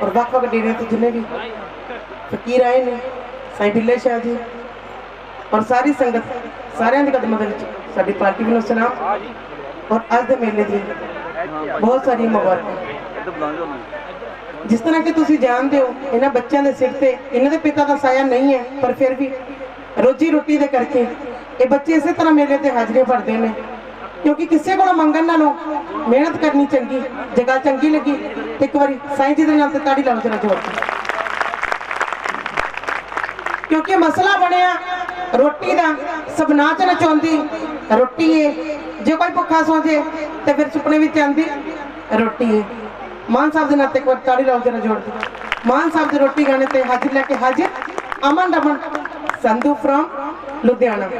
और ਵੱਖ-ਵੱਖ डेरे तो जिन्हें भी फकीर आए ने साईं बिल्ले शाह जी और सारी संगत सारिਆਂ ਦੇ ਕਦਮਾਂ ਦੇ ਵਿੱਚ ਸਾਡੀ ਪਾਰਟੀ ਵੱਲੋਂ ਸਲਾਮ और ਅੱਜ ਦੇ ਮੇਲੇ ਦੀ ਬਹੁਤ ਸਾਰੀਆਂ ਮੁਬਾਰਕਾਂ। जिस तरह कि तुसीं जानते हो इन्हां बच्चों के सिर से इन्हां दे पिता का साया नहीं है पर फिर भी रोजी रोटी दे करके ये बच्चे इस तरह मेले ते हाजरी भरते हैं क्योंकि किसी को मंगण नालों मेहनत करनी चंगी जगह चंगी लगी तो एक बार साईं जी के नाम से ताड़ी लाओ जरा जोर क्योंकि मसला बनया रोटी का सब नाच नचाउंदी रोटी है जो कोई भुखा सो जाए तो फिर सुपने में आती रोटी है। मान साहब के नाते एक बार ताड़ी लाओ जरा जोड़ दी। मान साहब की रोटी गाने ते हाजिर लैके हाजिर अमन रमन संधू फ्रॉम लुधियाना।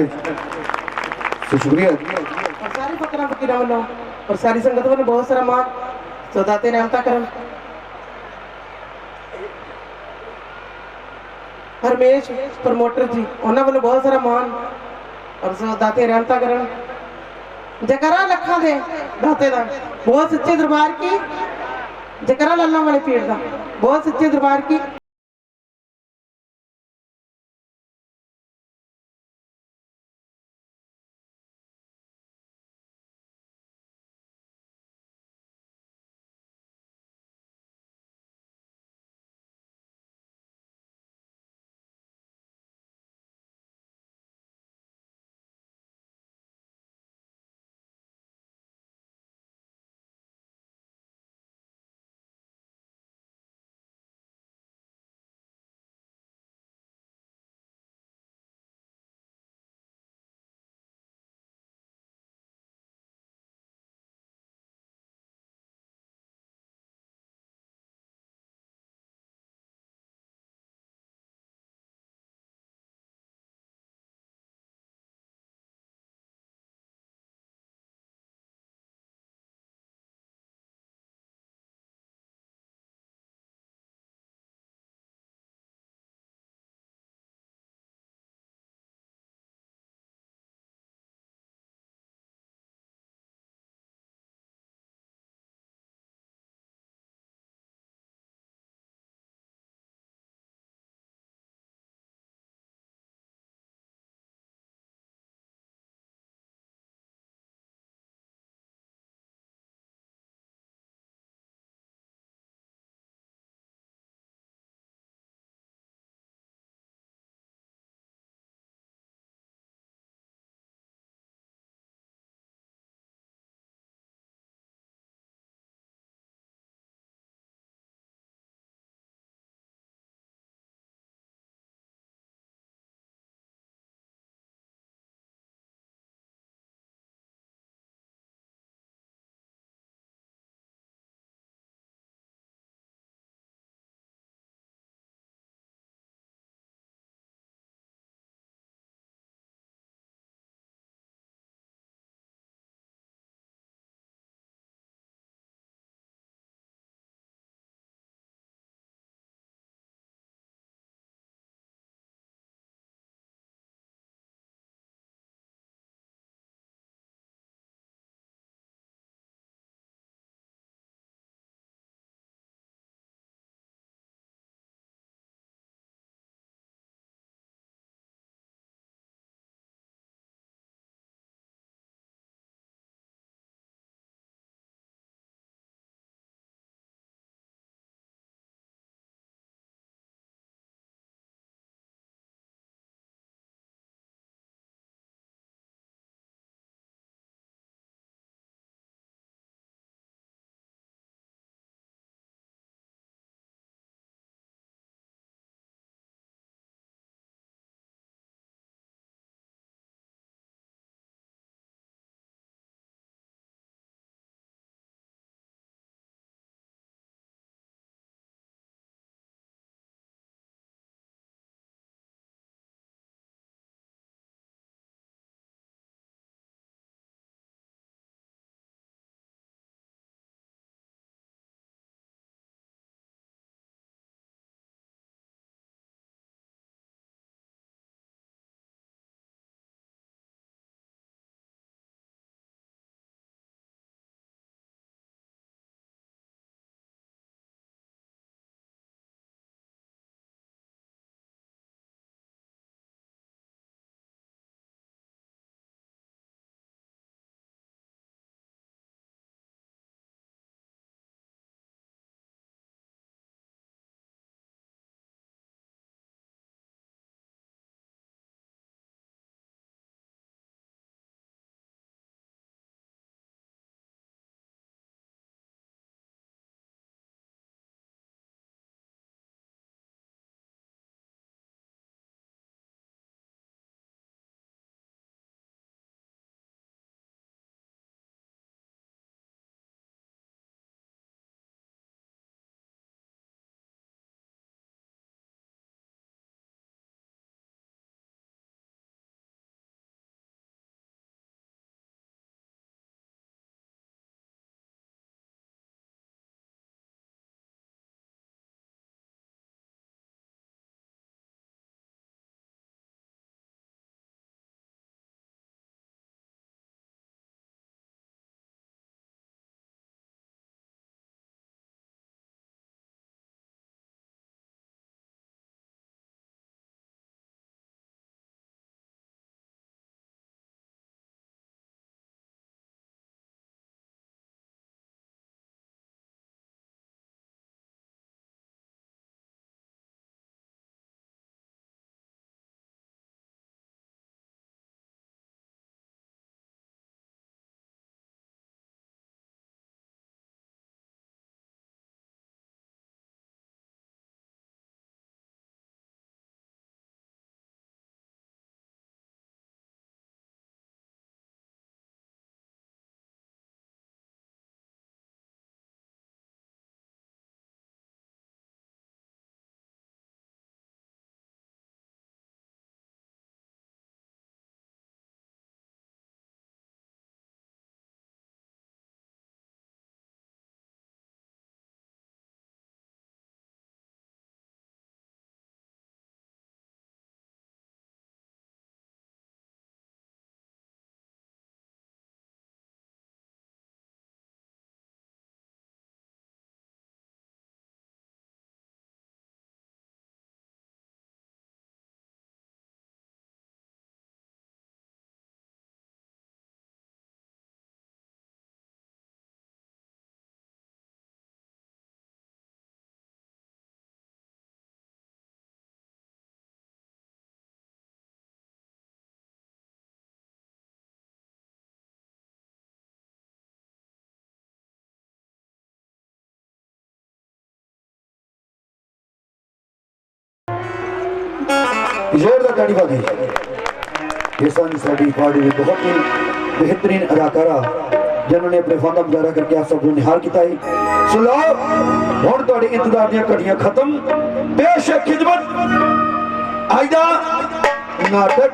तो शुक्रिया और सारे फकरा फकीर वालों और सारी संगत वालों बहुत सारा मान सो दाते रहमता करन हरमेश प्रमोटर जी उन्होंने वालों बहुत सारा मान और सो दाते रहमता करन जकरा लखा दे दाते दा बहुत सच्चे दरबार की जकरा लल्ला वाले पीर दा बहुत सच्चे दरबार की जोरदार ताड़ी बाजी। ये साड़ी पार्टी में बहुत ही बेहतरीन अदाकारा जिन्होंने अपने फन मुजाहरा करके आप सब निहाल किया है। सुनो हुण तुहाडे इंतजार दी घड़ियां खत्म, पेश है खिदमत आइदा नाटक।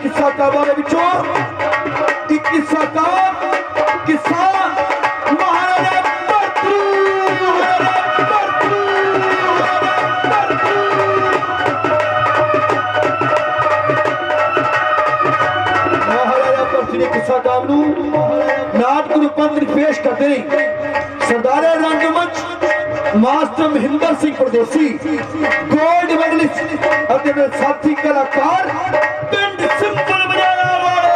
किस्सा काबा के विचों एक किस्सा का किस्सा महाराजा परतू ने किस्सा काब नू नाटक रूपांतरित पेश करते सरदार रंगमंच मास्टर महेंद्र सिंह परदेसी गोल्ड मेडलिस्ट और मेरे साथी कलाकार पिंड सिंपल बजाना वाले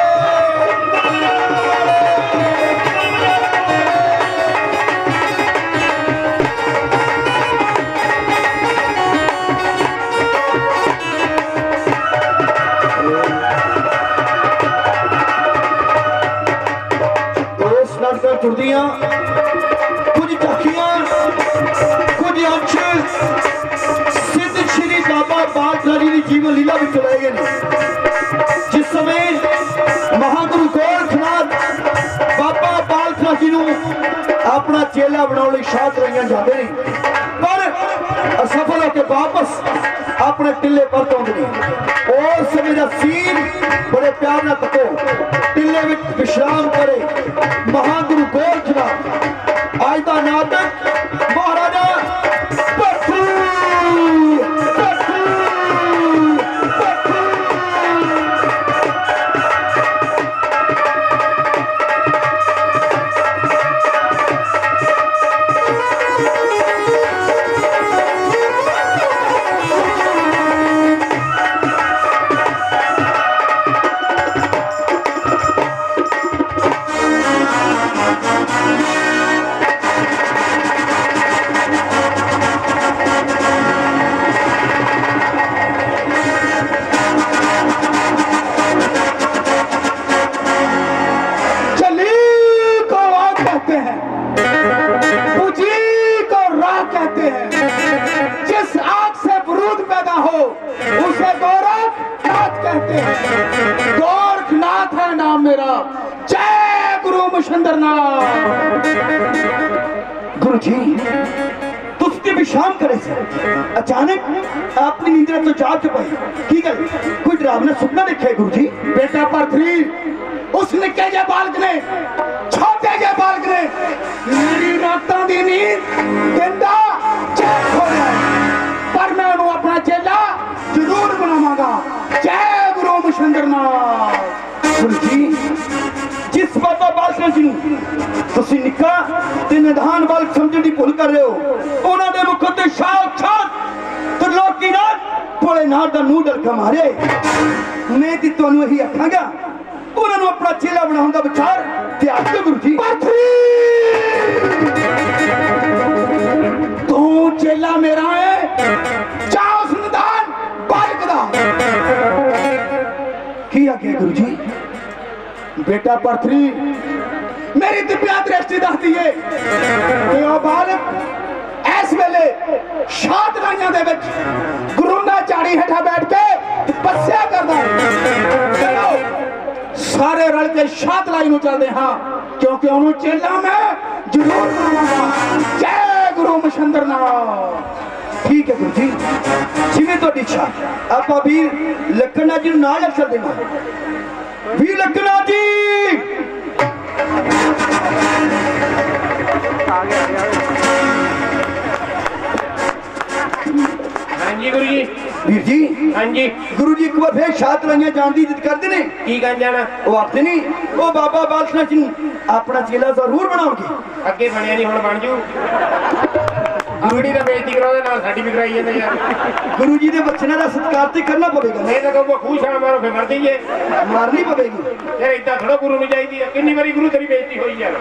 दोस्त नाटक जुड़दियां कुछ झांकियां कुछ अंश सिद्ध श्री बाबा बादशाह जी जीवन लीला भी चलाए गए। जिस समय महागुरु गोरखनाथ बाबा बादशाह जी को अपना चेला बनाने शाद रही जाते हैं, पर असफल होकर वापस अपने टिले परत आते हैं। और समय का सीन बड़े प्यार न तको टिले में विश्राम करे महागुरु गोरखनाथ। आज का नाटक महाराजा उसे गोरखनाथ कहते हैं। गोरखनाथ है नाम मेरा। जय गुरु मशंदरनाथ। गुरु जी तुझे विश्राम करे से अचानक अपनी नींद तो जाग के पाई की गल कोई डरावना सपना देखा है गुरु जी? बेटा पर्थरी उस निक्के जे बालक ने छोटे जे बालक ने मेरी रातां दी नींद कहंदा चैन खोया, पर मैं उन्होंने अपना चेला जरूर बनावांगा। जय गुरु मशंदरनाथ। गुरु जी जिस बाबा बादशाह जी तुसी निक्का ते निधान बालक समझण दी भुल कर रहे हो, उन्हां दे मुख ते साक्षात त्रिलोकीनाथ भोलेनाथ दा नूं डलका मारे। मैं ते तुहानूं यही आखांगा उन्होंने अपना चेला बनाने का विचार त्याग दो गुरु जी। तू चेला मेरा है, चाहो सुनदान बालक दा की आगे गुरु जी। बेटा पर्थरी मेरी दिव्या दृष्टि दसदी है कि ओ बालक इस वेले शाद लाइयां दे विच गुरु दा झाड़ी हेठा बैठ के तपस्या करदा है। चलो सारे रल के शाद लाई नूं चलदे हां, क्योंकि उन्होंने चेला मैं जरूर बनावांगा। जय गुरु मशंदरनाथ। ठीक है गुरु जी जिवें तुहाडी इच्छा। आपां वीर लखना जी नूं नाल रख सकदे हां। वीर लखना जी जी गुरु जी। वीर जी हाँ जी। गुरु जी एक बार फिर शाह तलाइयां जान की इज्जत करते ने की कर जाना वो आखते नहीं वो बाबा बाल सिंह जी अपना चेला जरूर बनाओगे अगे बनया नहीं हुण बन जू गुरुड़ी का बेइज्जती कराओ नाल साडी भी कराई जांदे यार गुरु जी के बच्चों का सत्कार तो करना पड़ेगा नहीं तो कहो खूह छाल मारो फिर मर जाइए मारनी पड़ेगी यार इतना थोड़ा गुरु नहीं चाहिए कितनी बारी गुरु तेरी बेइज्जती हुई यार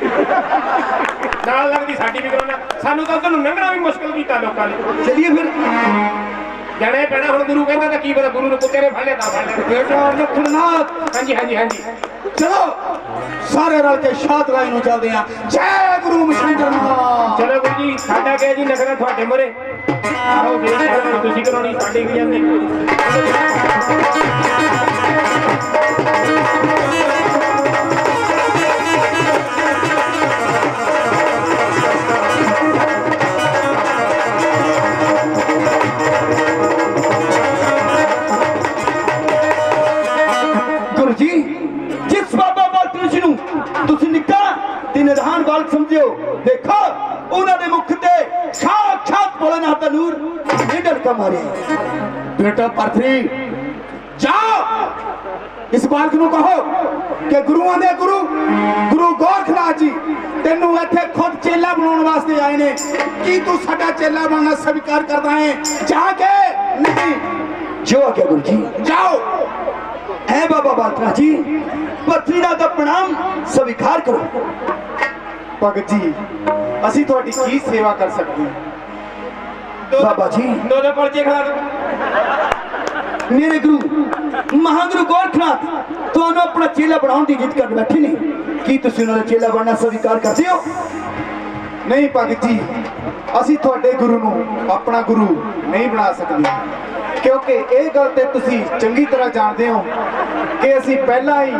नाल लगदी साडी भी कराना सानू तो तन्नू लंघना भी मुश्किल कीता लोकां ने चलिए फिर जाना ही पैना हुण गुरु कहंदा तां की पता गुरु ने कुत्ते ने फड़ लिया तां फड़ लिया बेटा लखननाथ हाँ जी हाँ जी हाँ जी चलो सारे रल के शाह तलाई नूं चलदे हां जय गुरु मशंकरनाथ चलो गुरु जी साडा क्या जी नखरा तुहाडे मोरे आओ बेइज्जती तुसीं कराउणी साडी की जांदे गुरु जी जिस बाबा बाल सिंह जी नूं तुसीं निक्का ते निधान बालक समझियो देखो उन्होंने मुख ते साक्षात भोलेनाथ दा नूर ने डरका मारे बेटा पार्थी जाओ इस बालक नूं कहो कि गुरुआं दे गुरु गुरु गोरखनाथ जी तेनू इत्थे खुद चेला बनाउण वास्ते आए ने की तू साडा चेला बनना स्वीकार करदा है जाके नहीं जो आज्ञा गुरु जी जाओ है बाबा बालकनाथ जी पत्नीनाथ का प्रणाम स्वीकार करो भगत जी असी थोड़ी की सेवा कर सकते हैं बाबा जी दो पर्चे खा दो मेरे गुरु महागुरु गोरखनाथ तुहानू अपना चेला बनाने की जिद कर बैठे ने की तुसीं उन्हां दा चेला बनना स्वीकार करते हो नहीं भगत जी असी थोड़े गुरु नू अपना गुरु नहीं बना सकते क्योंकि ये गल ते तुसीं चंगी तरह जानते हो कि असी पहला ही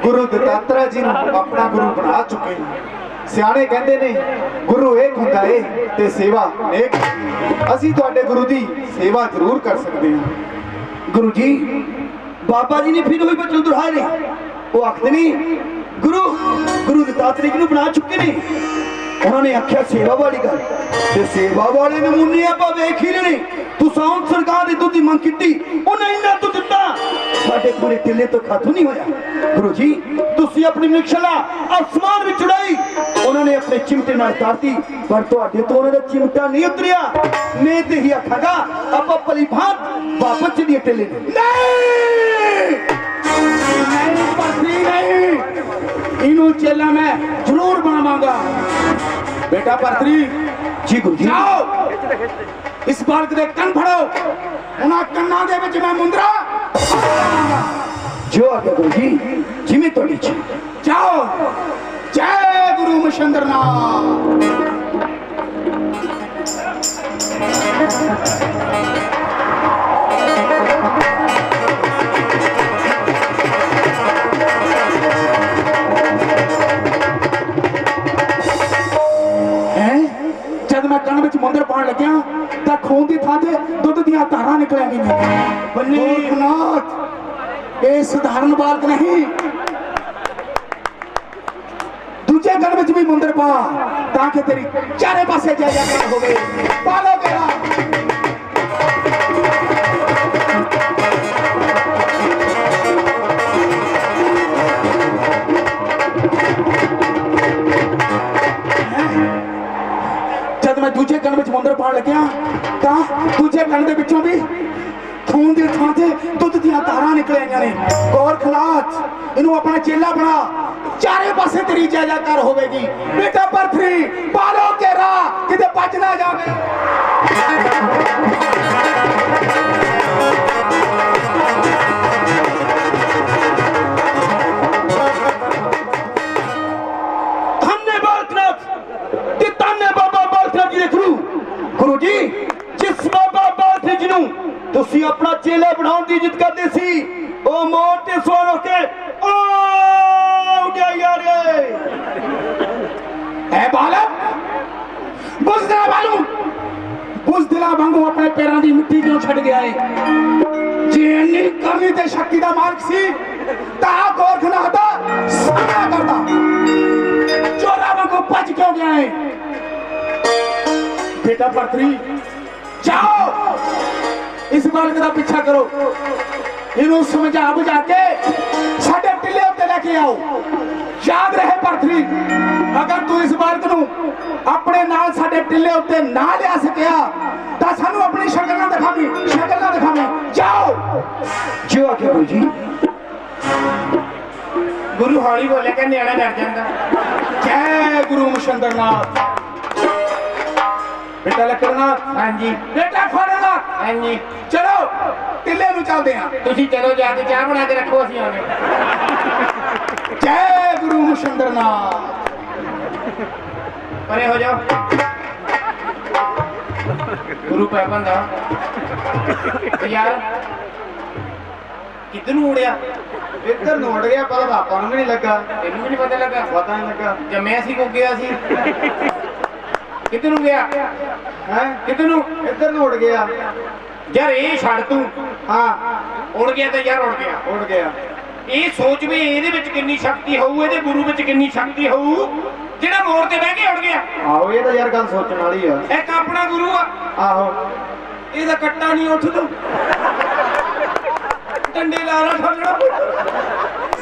गुरु दत्तात्रेय जी नू अपना गुरु बना चुके हैं सियाणे कहते ने गुरु एक हुंदा है ते सेवा एक असी तुहाडे गुरु दी सेवा जरूर कर सकते हैं गुरु जी बाबा जी ने फिर वही बचन दोहराए ने वो आखते नहीं गुरु गुरु दत्तात्रेय जी नू बना चुके ने उन्होंने आख्या सेवा वाली गल ते सेवा वाले नमूने आपां वेख ही लेने तुसां सरकार दे दुध दी मंग कीती उन्हें इन्ना दुध दित्ता साडे पूरे टिल्ले तो खातू नहीं होया गुरु जी तुसी अपनी निक्षला आसमान विच उड़ाई उन्होंने अपने चिमटे नाल तारती पर तुहाडे तो उन्हां दा चिमटा नहीं उतरिया मैं ते ही आखागा आपां भली भांत वापस चलिए टिल्ले नहीं नहीं पत्नी नहीं इनू चेला मैं जरूर बनावांगा बेटा परत्री जी गुरु जी जाओ इस बालक दे कन फड़ो उन्हां कन्नां दे विच मैं मुंदरा जो आगे गुरु जी जिवें तुहाडी इच्छा जाओ जय गुरु मशंकरनाथ मैं कण विच मुंदर पाण लग्या तां खून दी थां ते दुध दीयां धारां निकल गईयां गोरखनाथ ये साधारण बालक नहीं दूजे कण विच भी मुंदर पा ताकि तेरी चारे पासे जय जयकार होवे पालो केरा मैं दूजे कण विच मुंदर पाण लग्या तां दूजे कण दे विचों भी खून दी थां ते दुध दीयां धारां निकल आईयां ने गोरखनाथ इनू अपना चेला बना चारे पासे तेरी जय जयकार होवेगी बेटा परथरी पालो केरा किते बच ना जावे गुरु जी जिस बाबा बाल सिंह जी नूं तुसीं अपना चेला बनाउण दी जिद करदे सी ओ मोर ते सवार होके ओ उड्या यार ए बालक बुज़दिला वालू बुज़दिला वांगू अपने पैरां दी मिट्टी क्यों छड़ गया है जे इन्नी करनी ते शक्ति दा मालिक सी तां गोरखनाथ दा सामना करदा चोरा वांगू भज क्यों गया है बेटा परथरी जाओ इस बालक का पीछा करो, इन्हों समझा बुझा के साडे टिल्ले उत्ते लेके आओ। याद रहे पर्थरी, अगर तू इस बालक नूं अपने नाल साडे टिल्ले उत्ते ना लिया सकिया तां सानू अपनी शक्ल ना दिखावी, शक्ल ना दिखावी। जाओ जो आके गुरु जी। गुरु हौली बोले कि न्याणा डर जाता। जय गुरु मुशंदरनाथ। बेटा लकड़नाथ, हाँ जी बेटा खोड़नाथ, हाँ जी। चलो टिल्ले नूं चलदे हां। तुसी चलो जाके चाह बना के रखो, असीं आने। जय गुरु मुशंदरनाथ। परे हो जाओ। गुरु पैबंदा यार किधर नूं उड़िया? इधर नूं उड़ गया, पर आपा नूं भी नहीं लगा। तेनू भी नहीं पता लगा? पता नहीं लगा। जम्मिया सी को गया सी। किधर नूं गया? हैं किधर नूं? इधर नूं उड़ गया। यार ये छड़ तू। हाँ उड़ गया तो यार उड़ गया। उड़ गया। ये सोच भी ਇਹਦੇ ਵਿੱਚ ਕਿੰਨੀ ਸ਼ਕਤੀ ਹੋਊ, ਇਹਦੇ ਗੁਰੂ ਵਿੱਚ ਕਿੰਨੀ ਸ਼ਕਤੀ ਹੋਊ ਜਿਹੜਾ ਮੋੜ ਤੇ ਬਹਿ ਕੇ ਉੜ ਗਿਆ। ਆਹੋ ਇਹ ਤਾਂ ਯਾਰ ਗੱਲ ਸੋਚਣ ਵਾਲੀ ਆ। ਇੱਕ ਆਪਣਾ ਗੁਰੂ ਆ, ਆਹੋ ਇਹਦਾ ਕੱਟਾ ਨਹੀਂ ਉੱਠਦਾ, ਡੰਡੇ ਲਾਲਾ ਠੱਲਣਾ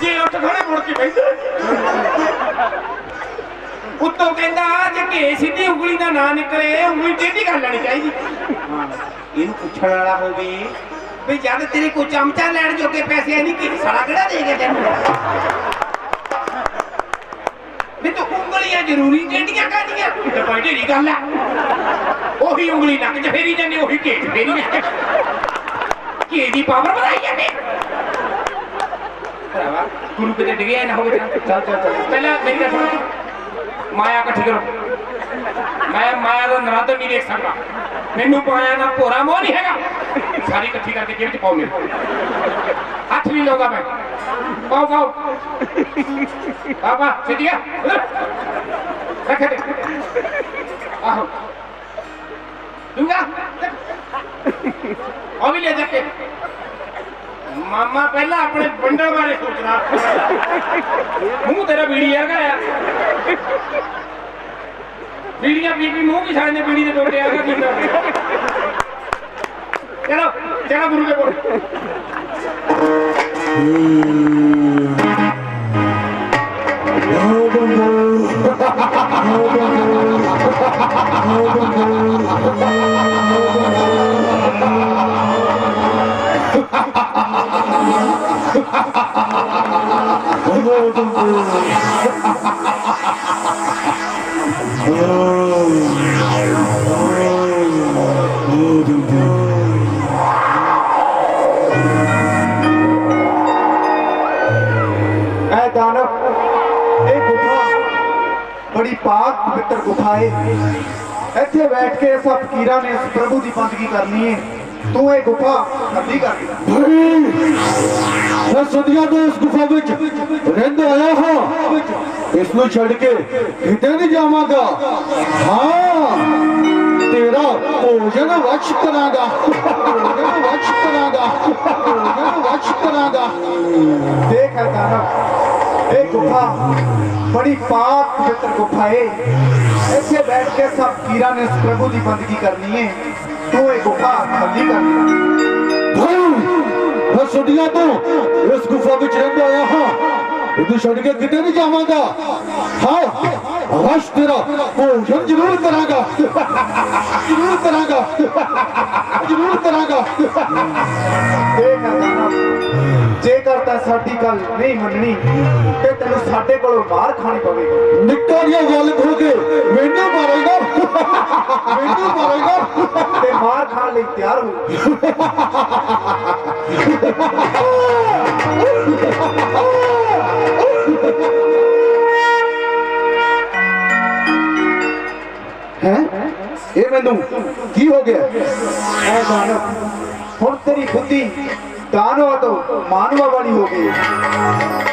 ਜੇ ਉੱਠ ਖੜੇ ਮੁੜ ਕੇ ਬੈਠਾ। ਉੱਤੋਂ ਕਹਿੰਦਾ ਜੇ ਘੇ ਸਿੱਧੀ ਉਂਗਲੀ ਦਾ ਨਾਂ ਨਿਕਲੇ, ਉਂਗਲੀ ਟੇਢੀ ਕਰ ਲੈਣੀ ਚਾਹੀਦੀ। ਇਹਨੂੰ ਪੁੱਛਣ ਵਾਲਾ ਹੋਵੇ ਵੀ ਜਦ ਤੇਰੇ ਕੋਈ ਚਮਚਾ ਲੈਣ ਜੋਗੇ ਪੈਸੇ ਨਹੀਂ ਕਿ ਸਾਲਾ ਕਿਹੜਾ ਦੇ ਗਿਆ ਤੈਨੂੰ? ਵੀ ਤੂੰ ਉਂਗਲੀਆਂ ਜ਼ਰੂਰੀ ਟੇਢੀਆਂ ਕਰਨੀਆਂ ਤੇ ਕੋਈ ਢੇਰੀ ਗੱਲ ਆ। ਉਹੀ ਉਂਗਲੀ ਨੱਕ 'ਚ ਫੇਰੀ ਜਾਂਦੀ, ਉਹੀ ਘੇ 'ਚ ਫੇਰੀ ਜਾਂਦੀ। ਘੇ ਦੀ ਪਾਵਰ ਵਧਾਈ ਜਾਂਦੀ। ਭਰਾਵਾ ਗੁਰੂ ਕਿਤੇ ਡਿੱਗਿਆ ਨਾ ਹੋਵੇ। ਚੱਲ ਪਹਿਲਾਂ ਮੇਰੀ ਗੱਲ ਸੁਣੋ, ਮਾਇਆ ਇਕੱਠੀ ਕਰੋ। मैं माया का नरादर नहीं देख सकता, मैनू माया ना भोरा मोह नहीं हैगा। सारी इकट्ठी करके जेब च पाओ, मेरे हाथ नहीं लूंगा मैं। पाओ पाओ पापा सीधिया रखे दे। आहो दूंगा और भी ले जाके। मामा पहला अपने बंडल बारे सोचना, मुंह तेरा बीड़ी है क्या? बीड़ियां बीबी मुंह की साइड ने बीड़ी दे टोटे आगा दीदा। चलो चलो गुरु के बोल। दानव एक गुफा बड़ी पाक पवित्र गुफा है। इत्थे बैठ के सब फकीरां ने इस प्रभु की बंदगी करनी है। तू ये गुफा खाली कर दे। मैं सदियों तो इस गुफा विच रहंदा आया हां, इसनूं छड़ के किते नहीं जावांगा। हाँ तेरा भोजन वश करांगा, भोजन वश करांगा, भोजन वश करांगा। देख है दानव, एक गुफा बड़ी पाक पवित्र गुफा है। ऐसे बैठ के सब फकीरां ने इस प्रभु की बंदगी करनी है। तू ये गुफा खाली कर दे। मैं सदियों तो इस गुफा विच रहंदा आया हां, इधर छड़ के किते नहीं जावांगा। हाँ वश तेरा भोजन जरूर करांगा, जरूर करांगा, जरूर करांगा। देख है दानव, जेकर तां साडी गल नहीं मननी ते तैनूं साडे कोलों मार खानी पवेगी। निक्का जिहा गल खो के मैनू मारेगा, मैनू मारेगा ते मार खाण लई तैयार हो। हैं ये मैनू की हो गया? ऐ दानव, हुण तेरी बुद्धि दानव तो मानवा वाली हो गई।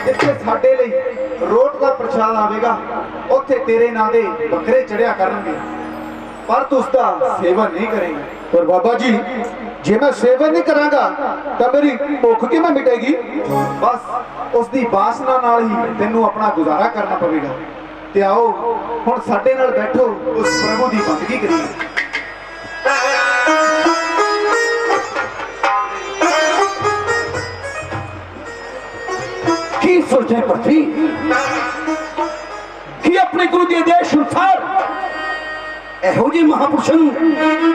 जिथे साडे लई रोट का प्रसाद आवेगा उत्थे तेरे नां दे बकरे चढ़िया करनगे, पर तू उसका सेवन नहीं करेगा। पर बाबा जी जे मैं सेवन नहीं करांगा तो मेरी भुख किवें मिटेगी? बस उसकी वासना नाल ही तेनू अपना गुजारा करना पवेगा। ते आओ हुण साडे नाल बैठो, उस प्रभु की बंदगी करिए। की सोचे पृथ्वी कि अपने गुरु के आदेश अनुसार एहो जी महापुरुषों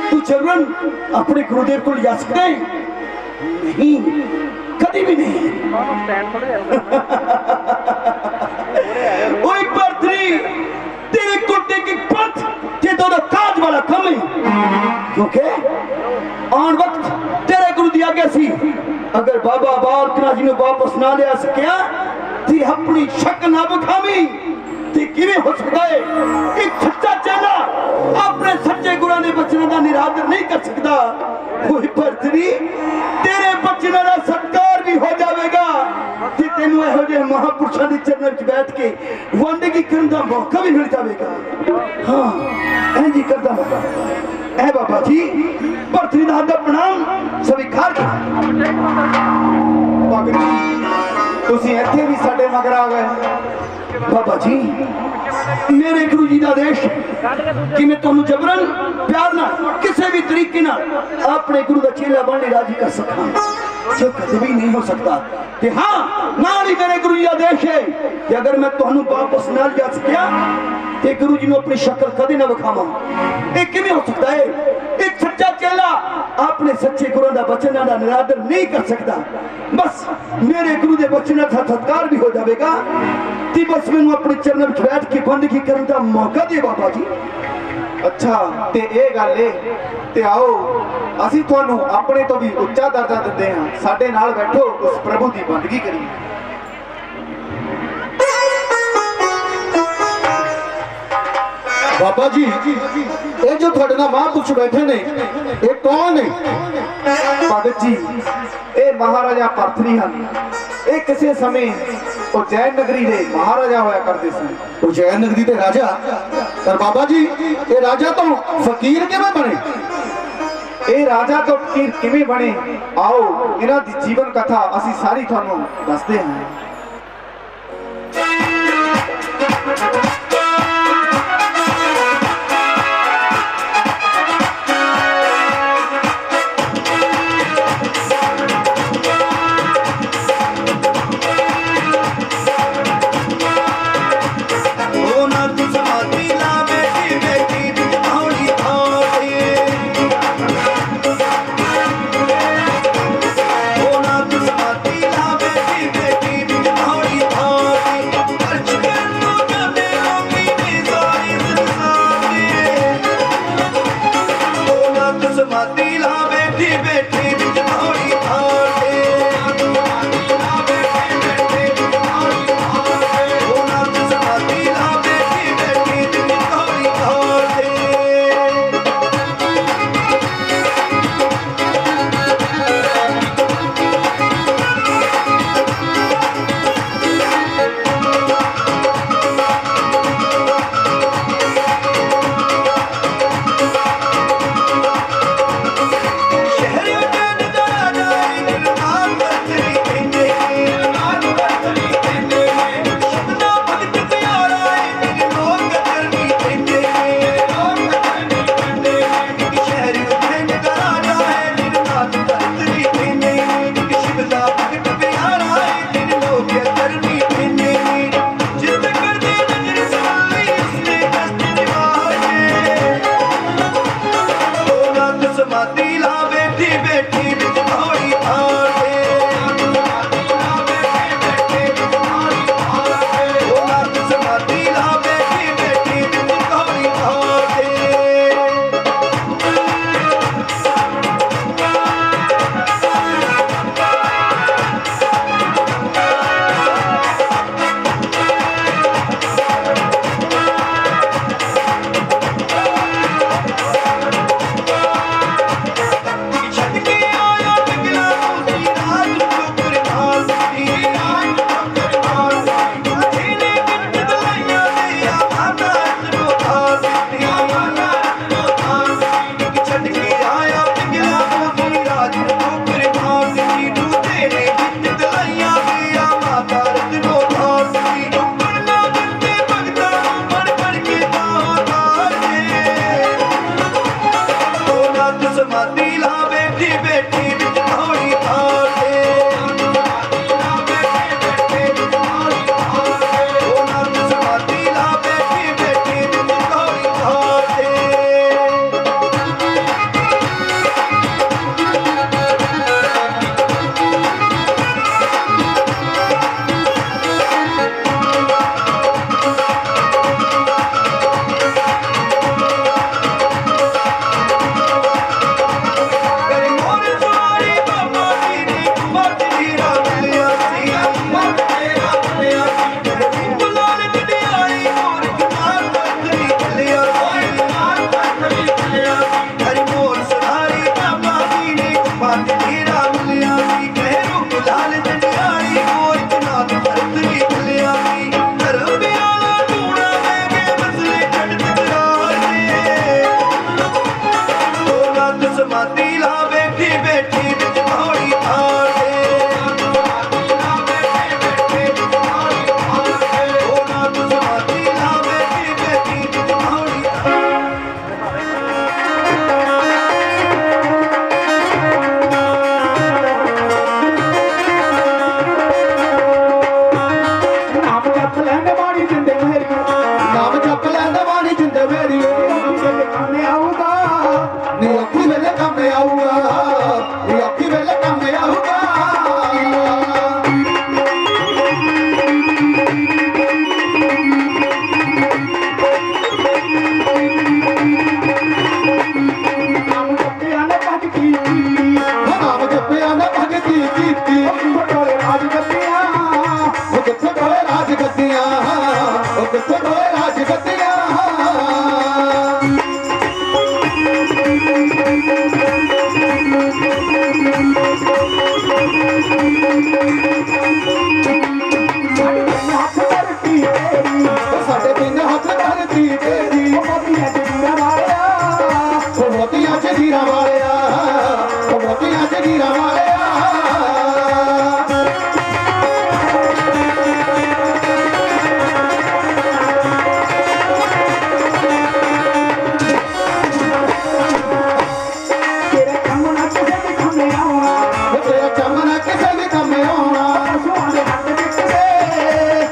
तू जबरन अपने गुरुदेव को लिया सकता है? नहीं, कभी भी नहीं। ओए पृथ्वी, तेरे कुर्ते की पंथ ये तो काज वाला कम है, क्योंकि आन वक्त तेरे गुरु दी आज्ञा सी अगर बाबा बालकनाथ जी ने वापस ना लिया सकिया ते अपनी शक ना बखावी ते किवें हो सकता है? एक सच्चा चेला अपने सच्चे गुरु के बचनों का निरादर नहीं कर सकता। कोई पृथ्वी तेरे बचनों का सत्कार भी हो जाएगा ते तेनू इहो जिहे महापुरुषों के चरणों में बैठ के वंडगी करने का मौका भी मिल जाएगा। हाँ इंज ही करदा ऐ बाबा जी, पृथ्वी दा हद प्रणाम स्वीकार कर। भगत जी तुसी इत्थे भी साडे मगर आ गए। बाबा जी मेरे गुरु जी का आदेश कि मैं तुहानू जबरन प्यार ना किसी भी तरीके ना अपने गुरु का चेला बनने राजी कर सका, जो कभी भी नहीं हो सकता। कि हाँ नाल ही मेरे गुरु जी का आदेश है कि अगर मैं तुहानू वापस ना जा सकिया ते गुरु जी ने अपनी शक्ल कदे ना विखावा। ये किवें हो सकता है? एक सच्चा चेला अपने सच्चे गुरु का वचन का निरादर नहीं कर सकता। बस मेरे गुरु के वचन का सत्कार भी हो जाएगा ते बस मैनू अपने चरणों में बैठ के बंदगी करने का मौका दे बाबा जी। अच्छा ते ये गल है ते आओ असी तुहानू अपने तो भी उच्चा दर्जा दिंदे हां, साडे नाल बैठो उस प्रभु की बंदगी करिए। बाबा जी ये जो थोड़े ना महापुरुष बैठे ने ये कौन है? भगत जी ये महाराजा पृथ्वी हैं। ये किसी समय उज्जैन नगरी के महाराजा होया करते सन। उज्जैन नगरी के राजा? पर बाबा जी ये राजा तो फकीर किवें बने? ये राजा तो फकीर किवें बने आओ इन्हां दी जीवन कथा असी सारी तुहानू दसदे हां।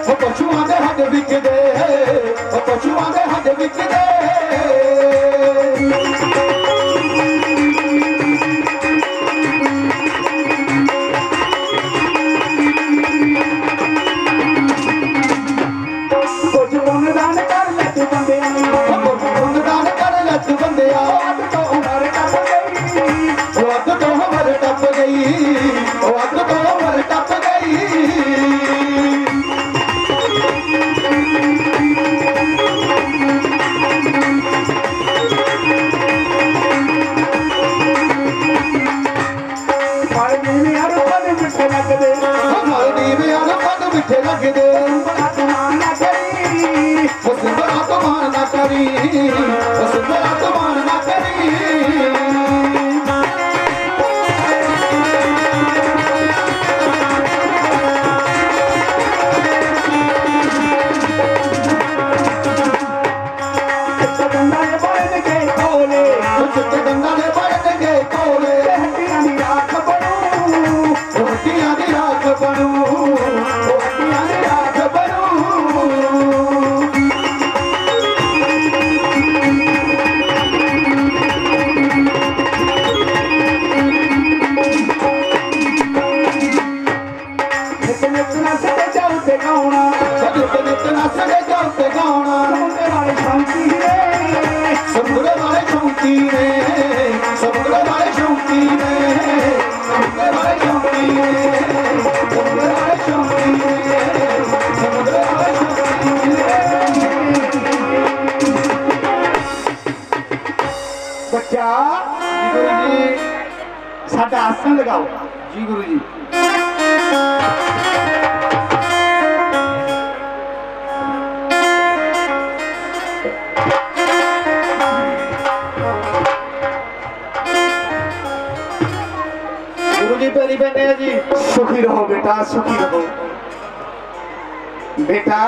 ਉਹ ਪਸ਼ੂਆਂ ਦੇ ਹੱਡ ਵਿਕਦੇ ਉਹ ਪਸ਼ੂਆਂ ਦੇ ਹੱਡ ਵਿਕਦੇ ਕੁਝ ਗੁਣਦਾਨ ਕਰ ਲੈ ਤੂੰ ਬੰਦਿਆਂ ਨੂੰ ਗੁਣਗਾਨ ਕਰ ਲੈ ਤੂੰ ਬੰਦਿਆ ਅੱਧ ਤੋਂ ਉਮਰ ਟੱਪ ਗਈ ਉਹ ਅੱਗ ਤੋਂ ਉਮਰ ਟੱਪ ਗਈ ਉਹ ਅੱਗ ਤੋਂ ਉਮਰ ਟੱਪ ਗਈ ਪਰ ਨੀਵੇਂ ਹਰ ਪਲ ਮਿੱਠੇ ਲੱਗਦੇ ਹਮਾਰੇ ਨੀਵੇਂ ਆਨ ਪੱਗ ਮਿੱਠੇ ਲੱਗਦੇ ਬੜਾ ਤੁਮਾਨ ਨਾ ਕਰੀ ਉਸ ਬੜਾ ਤੁਮਾਨ ਨਾ ਕਰੀ ਉਸ ਬੜਾ ਤੁਮਾਨ ਨਾ ਕਰੀ ਗੰਗਾ ਦੇ ਬਣ ਕੇ ਕੋਲੇ ਚਿੱਟੇ ਗੰਗਾ ਦੇ ਬੜਨ ਗਏ ਕੋਲੇ ਹੱਡੀਆਂ ਦੀ ਰਾਖ ਬਣੂ ਰੋਟੀਆਂ ਦੀ ਰਾਖ ਬਣੂ ਹੱਡੀਆਂ ਦੀ ਰਾਖ ਬਣੂ ਨਿਤ ਨਿਤ ਨਾ ਸਦੇ ਜਾਉ ਤੇ ਗਾਉਣਾ ਨਿਤ ਨਿਤ ਨੱਚਦੇ ਜਾਉ ਤੇ ਗਾਉਣਾ ਮੁੰਡੇ ਵਾਲੇ ਸ਼ਾਂਤੀ ਨੇ ਸਮੁੰਦਰ ਵਾਲੇ ਸ਼ੌਂਕੀ ਨੇ ਸਮੁੰਦਰ ਵਾਲੇ ਸ਼ੌਂਕੀ ਨੇ ਸਮੁੰਦਰ ਵਾਲੇ ਸ਼ੌਂਕੀ ਨੇ ਸਮੁੰਦਰ ਵਾਲੇ ਸ਼ੌਂਕੀ ਨੇ ਸਮੁੰਦਰ ਵਾਲੇ ਸ਼ੌਂਕੀ ਨੇ ਬੱਚਾ ਜੀ ਗੁਰੂ ਜੀ ਸਾਡਾ ਆਸਣ ਲਗਾਓ ਜੀ ਗੁਰੂ ਜੀ गुरु जी पैरी बहने हैं जी सुखी रहो बेटा सुखी रहो बेटा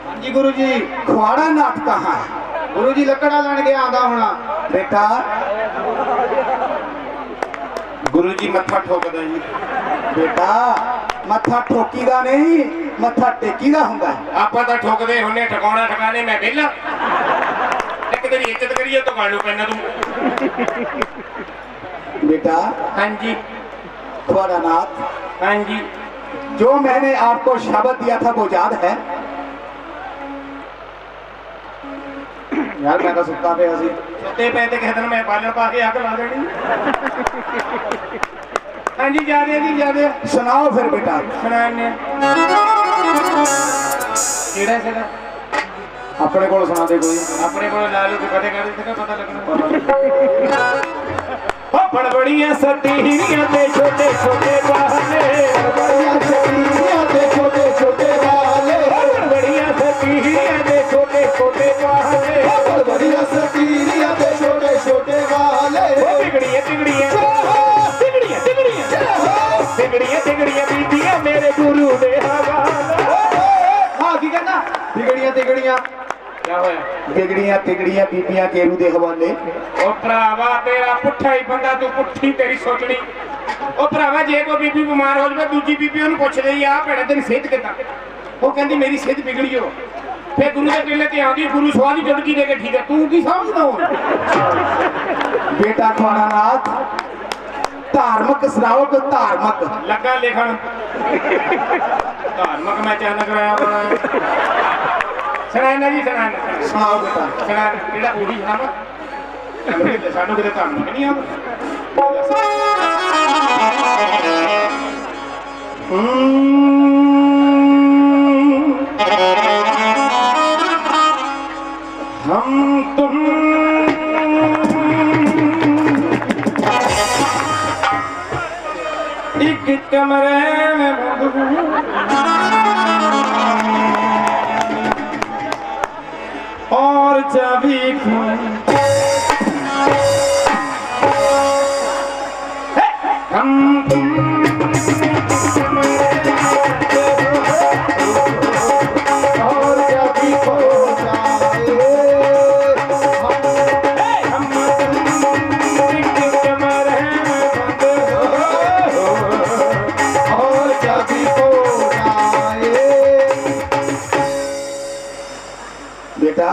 हाँ जी गुरु जी खुआड़ा नाथ कहाँ है गुरु जी लकड़ा लैन गया आंदा होना बेटा ਗੁਰੂ ਜੀ ਮੱਥਾ ਠੋਕਦਾ ਜੀ बेटा मत्था ठोकी दा नहीं मत्था टेकी दा हुंदा है ਆਪਾਂ ਤਾਂ ਠੋਕਦੇ ਹੁੰਨੇ ਠਕਾਉਣਾ ਠਕਾਣੇ ਮੈਂ ਵਿਹਲਾ ਇੱਕ ਤੇਰੀ ਇੱਜ਼ਤ ਕਰੀਏ ਤਾਂ ਗਾਲੂ ਪੈਣਾ ਤੂੰ बेटा ਹਾਂਜੀ खुआड़ा नाथ ਹਾਂਜੀ जो मैंने आपको शब्द दिया था वो याद है यार मैं तो सुता पे हसी ਸੁੱਤੇ ਪਏ ਤੇ ਕਿਸੇ ਦਿਨ ਮੈਂ ਬਾਲਣ ਪਾ ਕੇ ਅੱਗ ਲਾ ਦੇਣੀ ਹਾਂਜੀ ਜਿਆਦੇ ਜੀ ਜਿਆਦੇ सुनाओ फिर बेटा ਸੁਣਾਣੇ ਕਿਹੜਾ ਸੀਗਾ अपने को सुना दे कोई ਆਪਣੇ ਕੋਲ ਲਾ ਲਓ ਤੇ ਕਦੇ ਕਰ ਦਿੱਤਾ ਪਤਾ ਲੱਗਣਾ ਉਹ ਬੜਬੜੀਆਂ ਸਤੀਰੀਆਂ ਤੇ ਛੋਟੇ ਛੋਟੇ ਬਾਹਲੇ बड़िया छतीरियां ते छोटे छोटे वाले ਬੜਬੜੀਆਂ ਸਤੀਰੀਆਂ ਤੇ ਛੋਟੇ ਛੋਟੇ ਬਾਹਲੇ बड़िया छतीरियां ते छोटे छोटे वाले ਉਹ ਟਿਗੜੀਆਂ ਟਿਗੜੀਆਂ ਟਿਗੜੀਆਂ ਟਿਗੜੀਆਂ ਟਿਗੜੀਆਂ ਟਿਗੜੀਆਂ ਬੀਬੀਆਂ ਮੇਰੇ ਗੁਰੂ ਦੇ ਹਵਾਲੇ हाँ की कहना तिगड़ियां तिगड़ियां ਕੀ ਹੋਇਆ तिगड़ियां तिगड़ियां बीबियां केरू दे हवाले ਉਹ ਭਰਾਵਾ ਤੇਰਾ ਪੁੱਠਾ ਹੀ ਬੰਦਾ ਤੂੰ ਪੁੱਠੀ ਤੇਰੀ ਸੋਚਣੀ ਉਹ ਭਰਾਵਾ ਜੇ ਕੋਈ ਬੀਬੀ ਬਿਮਾਰ ਹੋ ਜਾਵੇ ਦੂਜੀ ਬੀਬੀ ਉਹਨੂੰ ਪੁੱਛਦੇ ਹੀ ਆ ਭੈਣੇ ਤੇਰੀ ਸਿਹਤ ਕਿੱਦਾਂ ਉਹ ਕਹਿੰਦੀ ਮੇਰੀ ਸਿਹਤ ਵਿਗੜੀ ਹੋ ਫੇ ਗੁਰੂ ਦੇ ਕਿਲੇ ਤੇ ਆਉਂਦੀ ਗੁਰੂ ਸਵਾਦੀ ਜ਼ਿੰਦਗੀ ਦੇ ਕੇ ਠੀਕ ਹੈ ਤੂੰ ਕੀ ਸਮਝਦਾ ਹੋ बेटा खुआड़ा नाथ धार्मिक सुनाओ को धार्मिक ਲੱਗਾ ਲਿਖਣ ਧਾਰਮਿਕ ਮੈਂ ਚੈਨਲ ਕਰਾਇਆ ਬਣਾ ਸੁਣਾਣਾ ਜੀ ਸੁਣਾਣਾ सुनाओ बेटा ਸੁਣਾ ਜਿਹੜਾ ਉਹੀ ਸੁਣਾਵਾ ਸਾਨੂੰ ਕਿਤੇ ਧਾਰਮਿਕ ਨਹੀਂ हम तुम एक कमरे में और चाबी हम तुम और चाबी खो जाए हम एक कमरे में बंद हो और चाबी खो जाए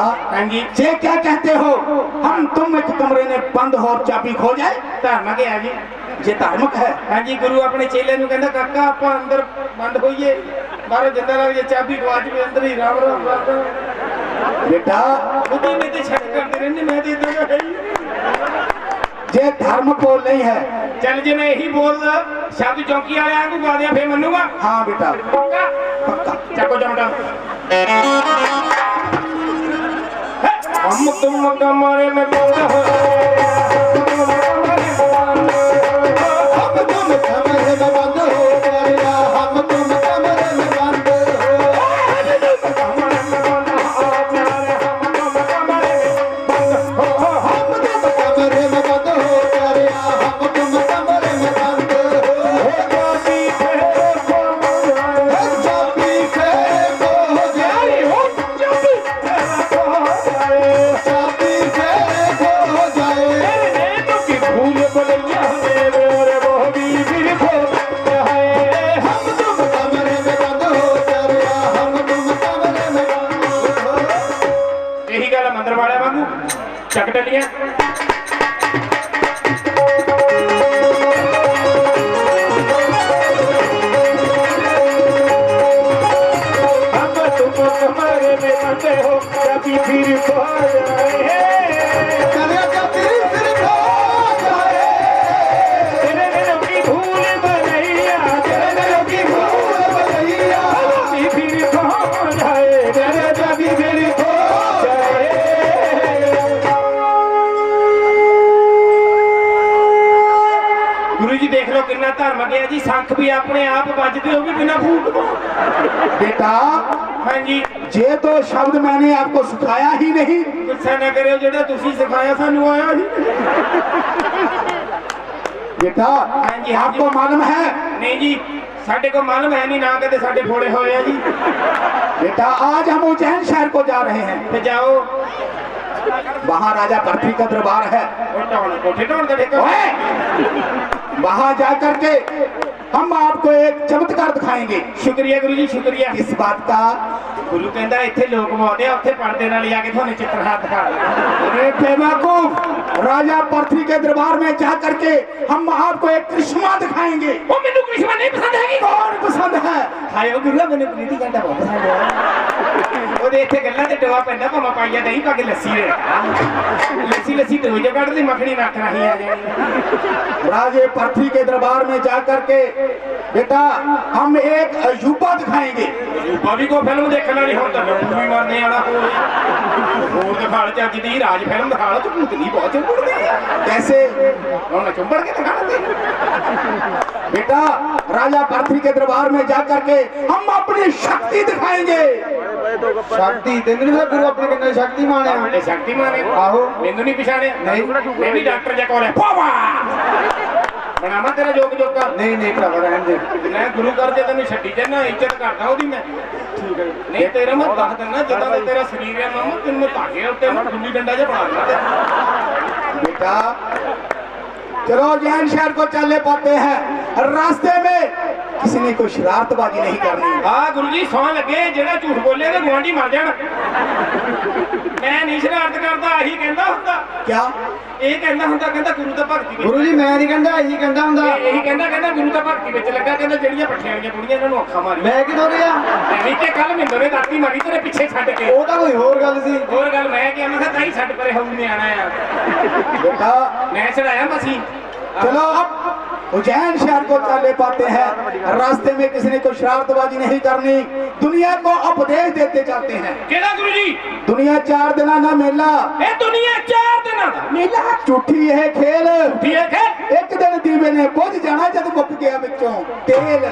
हाँ जी ये क्या कहते हो, हम तुम एक कमरे में बंद हो और चाबी खो जाए? धार्मिक है जी। ये धार्मिक है? हाँ जी गुरु अपने चेले ਨੂੰ ਕਹਿੰਦਾ ਕਾਕਾ ਆਪਾਂ ਅੰਦਰ ਬੰਦ ਹੋਈਏ, ਬਾਹਰੋਂ ਜਿੰਦਾ ਲੱਗ ਜੇ ਚਾਬੀ ਗਵਾਚ ਵੀ ਅੰਦਰ ਹੀ ਰਾਮ ਰਾਮ ਕਰਦਾ। बेटा ਬੁੱਧੀ में ਤੇ ਸ਼ੱਕ ਕਰਦੇ ਰਹਿੰਦੇ, ਮੈਂ ਤੇ ਇਦਾਂ ਦਾ ਹੈ ਹੀ। ये धार्मिक बोल नहीं है। ਚੱਲ ਜੇ ਮੈਂ ਇਹੀ ਬੋਲਦਾ ਸ਼ਬਦ ਚੌਂਕੀ ਵਾਲੇ ਆਂਗੂ ਗਾ ਦਿਆਂ ਫੇਰ ਮੰਨੂਗਾ। हाँ बेटा ਪੱਕਾ पक्का। ਚੱਕੋ ਜਮਟਾ। हम तुम कमरे में बंद हो, हम तुम कमरे में बंद हो गया, हम तुम कमरे में बंद हो। हम तुम कमरे में बंद हो गया, हम तुम कमरे में बंद हो। चाबी फेंको हो जाए, चाबी फेंको हो जाए। हम तुम कमरे में बंद हो गया, हम तुम कमरे में बंद हो। यही गल मंदिर वाले वांगू चक टलियां। हम तुम कमरे में बंद हो, कभी फिर खो जाए। चले चाबी फिर खो जाए, तेरे दिलों की भूल भुलैया, तेरे दिलों की भूल भैया कभी फिर खो जाए, तेरे कभी फिर खो जाए। गुरु जी देख लो कितना धर्म गया जी, शंख भी अपने आप बजते हो भी बिना फूक दो। बेटा हाँ जी ये तो शब्द मैंने आपको सिखाया ही नहीं। गुस्सा ना करो, जेड़ा तुसी सिखाया सानू आया ही बेटा हाँ जी, हाँ आपको जी। मालूम है? नहीं जी साडे को मालूम है नहीं, ना कदे साडे फोड़े होए हैं जी। बेटा आज हम उज्जैन शहर को जा रहे हैं, ते जाओ वहाँ राजा पृथ्वी का दरबार है। कोठे ढोण का ठेका। ओए! वहाँ जा करके हम आपको एक चमत्कार दिखाएंगे। शुक्रिया गुरु जी शुक्रिया। इस बात का गुरु कहता इत्थे लोग बहुते आ, उत्थे पर्दे नाल जाके थाने चित्रहार दिखा। अरे बेवकूफ, राजा पृथ्वी के दरबार में जा करके हम आपको एक करिश्मा दिखाएंगे। ओ मेनू करिश्मा नहीं पसंद हैगी। कौन पसंद है? हाय ओ गुरु मैंने प्रीति घंटा बहुत पसंद है। ਉਹਦੇ ਇੱਥੇ ਗੱਲਾਂ ਤੇ ਟਵਾ ਪੈਂਦਾ ਭਾਵੇਂ ਪਾਈਆ ਦਹੀਂ ਪਾ ਕੇ ਲੱਸੀ ਦੇ ਲੱਸੀ ਲੱਸੀ ਤੇ ਹੋ ਜਾ ਕੱਢਦੀ ਮੱਖਣੀ ਨੱਕ ਨਹੀਂ ਆ ਜਾਣੀ। राजे पृथ्वी के दरबार में जा करके बेटा हम एक अजूबा दिखाएंगे। ਅਜੂਬਾ ਵੀ ਕੋਈ ਫਿਲਮ ਦੇਖਣ ਵਾਲੀ ਹੁਣ ਤਾਂ ਲੋਕ ਵੀ ਮਰਨੇ ਵਾਲਾ ਹੋਰ ਦਿਖਾ ਚੱਜ ਦੀ ਰਾਜ ਫਿਲਮ ਦਿਖਾ ਲਓ ਝੂਠਨੀ ਬਹੁਤ ਚੁੰਬੜਦੀ ਆ। कैसे? ਹੁਣ ਚੁੰਬੜ ਕੇ ਦਿਖਾ ਦੇ। बेटा राजा पृथ्वी के दरबार में जा करके हम अपनी शक्ति दिखाएंगे। शक्ति तेन नहीं पता गुरु अपने कितने शक्तिमान है। ਇਹ ਸ਼ਕਤੀਮਾਨ ਹੈ। ਆਹੋ। ਮੈਨੂੰ ਨਹੀਂ ਪਛਾਣਿਆ। ਨਹੀਂ। ਮੈਂ ਵੀ ਡਾਕਟਰ ਜਾ ਕੋਲ ਹੈ ਪਾਵਾ ਬਣਾਵਾ ਤੇਰਾ ਜੋਗ ਜੋਗਾ। नहीं नहीं भरावा रहने दे। ਮੈਂ ਗੁਰੂ ਕਰ ਜੇ ਤੈਨੂੰ ਛੱਡੀ ਜਾਣਾ ਇੱਜ਼ਤ ਕਰਦਾ ਉਹਦੀ ਮੈਂ। ਠੀਕ ਹੈ ਨਹੀਂ ਤੇਰਾ ਮੈਂ ਦੱਸ ਦਿੰਦਾ ਜਦੋਂ ਦਾ ਤੇਰਾ ਸਰੀਰ ਹੈ ਮਾਮਾ ਤੈਨੂੰ ਮੈਂ ਧਾਗੇ ਉੱਤੇ ਨਾ ਗੁੱਲੀ ਡੰਡਾ ਜਿਹਾ ਬਣਾ ਦਿੰਦਾ। बेटा चलो जैन शहर को चलने पाते हैं, रास्ते में किसी ने कोई शरारतबाजी नहीं करनी। ਆ ਗੁਰੂ ਜੀ ਸੌਂ ਲੱਗੇ ਜਿਹੜਾ ਝੂਠ ਬੋਲੇ ਤੇ ਗੁਆਂਢੀ ਮਰ ਜਾਣ। ਮੈਂ ਨਹੀਂ ਸ਼ਰਾਰਤ ਕਰਦਾ, ਆਹੀ ਕਹਿੰਦਾ ਹੁੰਦਾ। क्या? ਇਹ ਕਹਿੰਦਾ ਹੁੰਦਾ ਕਹਿੰਦਾ ਗੁਰੂ ਤਾਂ ਭਗਤੀ ਵਿੱਚ। गुरु जी मैं नहीं कहता, यही कहता हुंदा। ਇਹੀ ਕਹਿੰਦਾ ਗੁਰੂ ਤਾਂ ਭਗਤੀ ਵਿੱਚ ਲੱਗਾ, ਕਹਿੰਦਾ ਜਿਹੜੀਆਂ ਪੱਠੀਆਂ ਵਾਲੀਆਂ ਕੁੜੀਆਂ ਇਹਨਾਂ ਨੂੰ ਅੱਖਾਂ ਮਾਰੀ। मैं किधर गया? ਨਹੀਂ ਤੇ ਕੱਲ ਮਿੰਦੋ ਨੇ ਦਾਤੀ ਮਾਰੀ ਤੇਰੇ ਪਿੱਛੇ ਛੱਡ ਕੇ। वो तो कोई होर गल सी। ਹੋਰ ਗੱਲ ਮੈਂ ਕਿਹਾ ਮੈਂ ਕਿਹਾ ਤਾਈ ਛੱਡ ਪਰੇ ਹਉ ਨਹੀਂ ਆਣਾ ਆ। बेटा ਮੈਂ ਚੜਾਇਆ ਮਸੀਂ। चलो अब उज्जैन शहर को चलने पाते हैं, रास्ते में किसी ने कोई शरारतबाजी नहीं करनी। दुनिया को उपदेश देते जाते हैं। ਕਿਹੜਾ गुरु जी? दुनिया 4 दिना ना मेला, ਇਹ ਦੁਨੀਆ 4 ਦਿਨਾਂ ਦਾ मेला झूठी यह खेल। ਠੀਕ ਹੈ। एक दिन दीवे ने बुझ जाना जब मुक गया बिचों तेल।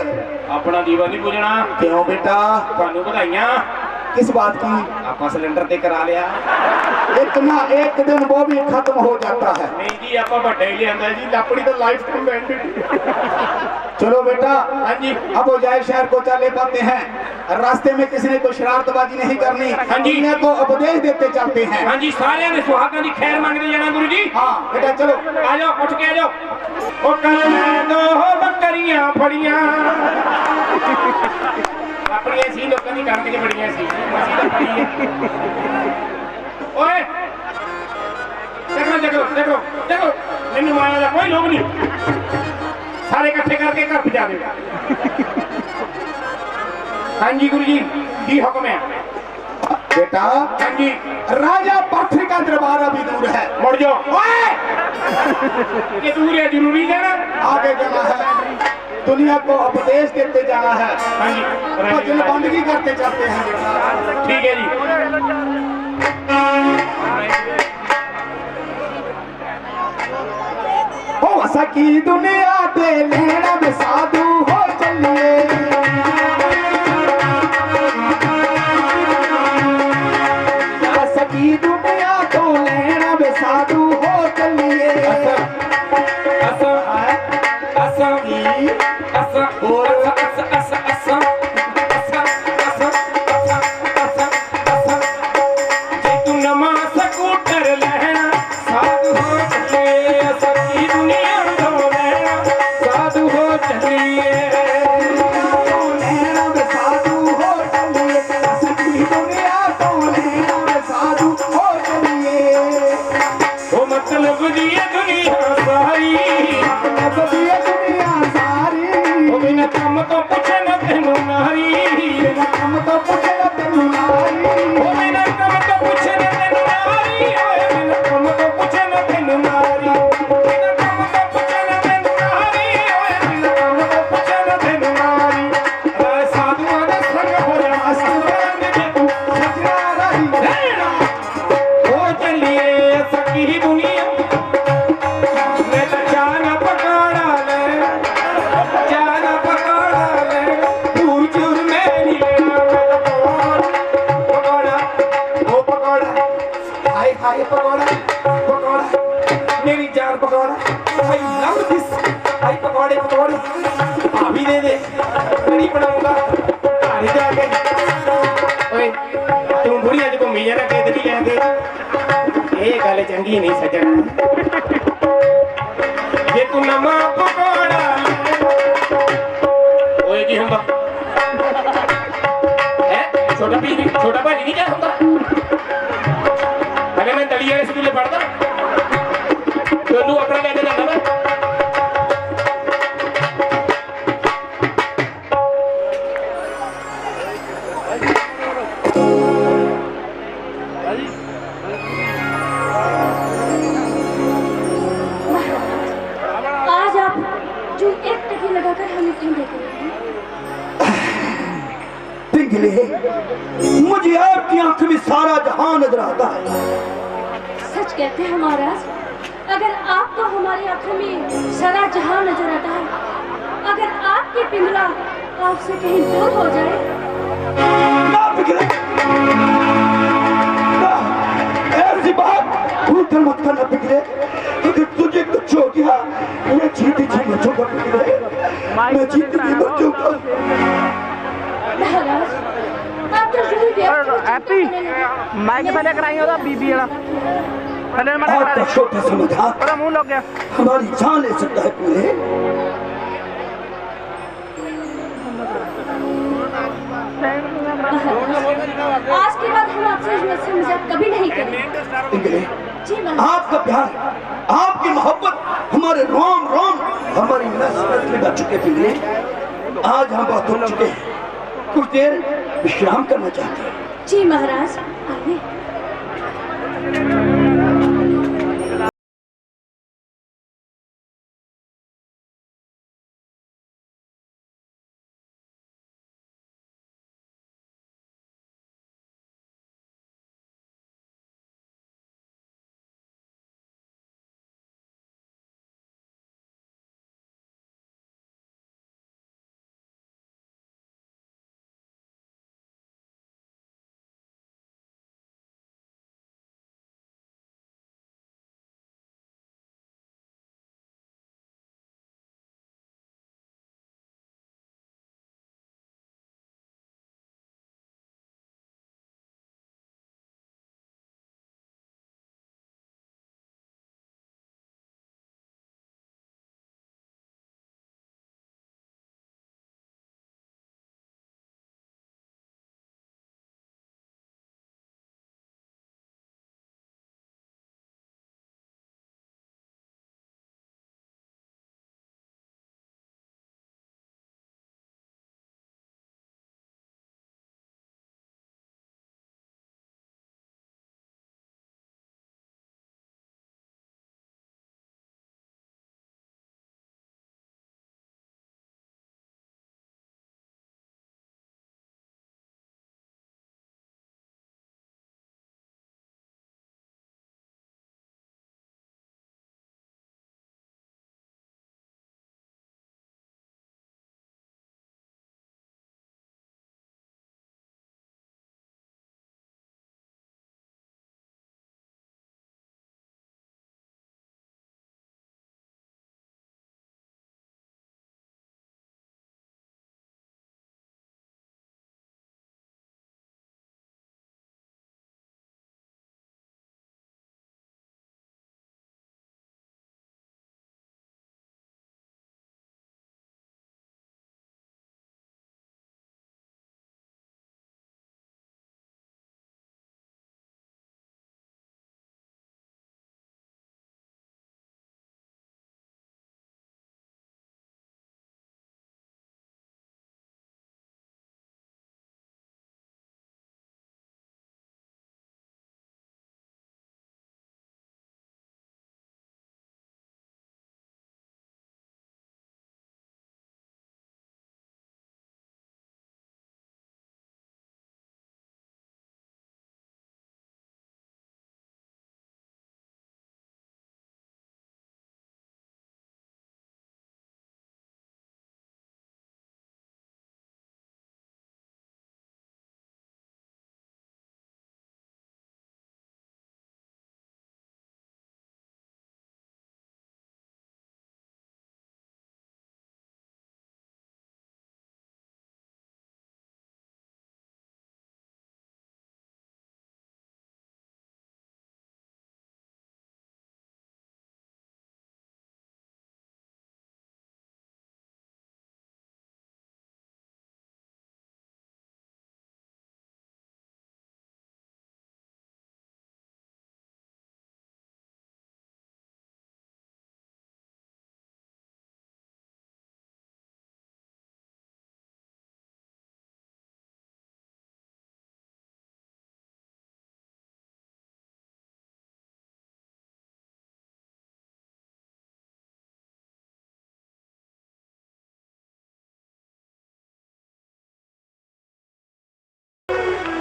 ਆਪਣਾ ਦੀਵਾ ਨਹੀਂ ਪੁੱਜਣਾ। क्यों बेटा? ਤੁਹਾਨੂੰ ਵਧਾਈਆਂ, किस बात की? ਆਪਾਂ ਸਿਲੰਡਰ ਤੇ ਕਰਾ ਲਿਆ। एक ना एक दिन वो भी खत्म हो जाता है। ਨਹੀਂ ਜੀ ਆਪਾਂ ਵੱਡਾ ਹੀ ਲਿਆਂਦਾ ਜੀ, ਆਪਣੀ ਤਾਂ ਲਾਈਫ ਟਾਈਮ ਬੈਂਡਿਡ। चलो बेटा हाँ जी अब उज्जैन शहर को चले पाते हैं, रास्ते में किसी ने कोई शरारतबाजी नहीं करनी। हाँ जी। दुनिया को उपदेश देते चलते हैं। हाँ जी सारिਆਂ ने सुहागां ਦੀ ਖੈਰ ਮੰਗਦੇ ਜਾਣਾ ਗੁਰੂ ਜੀ। हाँ बेटा चलो। ਆ ਜਾਓ ਉੱਠ ਕੇ ਆ ਜਾਓ। ਉਹ ਕੱਲ ਮੈਂ ਦੋ ਬੱਕਰੀਆਂ ਫੜੀਆਂ ਆਪਣੀਆਂ ਸੀ, ਲੋਕਾਂ ਦੀ ਕਣਕ 'ਚ ਬੜੀਆਂ ਸੀ, ਅਸੀਂ ਤਾਂ ਫੜੀ ਹੈ। ओए देखो देखो देखो देखो मैंने माया का कोई लोग नहीं सारे इकट्ठे करके घर पहुंचा देगा हाँ जी गुरु जी की हुक्म है बेटा हाँ जी राजा पाथरी का दरबार अभी दूर है, मुड़ जाओ ओए ये दूर है जरूरी है ना आगे जाना है, दुनिया को उपदेश देते जाना है, हाँ जी भजन बंदगी करते जाते हैं बेटा। ठीक है जी हो सकी दुनिया दे लेना में साधु हो चलिए, हो सकी दुनिया तो लेना में साधु हो चलिए। मेरी जान pakora I love this I पकौड़े पकौड़े भाभी दे दे कड़ी बनाऊंगा घर जाके ओए तू बुढ़िया जो घूमी जाना के नहीं लेंगे ये गल चंगी नहीं सजना ये तू नमा पकौड़ा ओए की हुंदा है छोटा भाई नहीं क्या हुंदा अगर मैं दलिया स्कूल पढ़ता तू अपना लेके जाना मैं आज आप जो एक टकी लगाकर हमें क्यों देख रहे हैं? पिंगले, मुझे आपकी आंख में सारा जहां नजर आता है। सच कहते हैं महाराज, अगर आपको हमारी आंखों में सारा जहां नजर आता है, अगर आपकी पिंगला आपसे कहीं दूर हो जाए, ना पिंगले, ना, ऐसी बात भूल मत करना पिंगले, अगर तुझे कुछ हो गया मैं जीते जी बचूंगा पिंगले, मैं जीते जी बचूंगा। महाराज आप तो यूं ही हैप्पी माइक पहले कराई होता बीबी वाला पहले मैंने आपका करा छोटा समझा मेरा मुंह लग गया हमारी जान ले सकता है पिंगले। आज के बाद हम आपसे ऐसे मजाक कभी नहीं करेंगे। पिंगले, जी महाराज। आपका प्यार, आपकी मोहब्बत हमारे रोम रोम, हमारी नस नस में बच चुके पिंगले। आज हम बहुत थक चुके हैं, कुछ देर विश्राम करना चाहते हैं। जी महाराज आइए।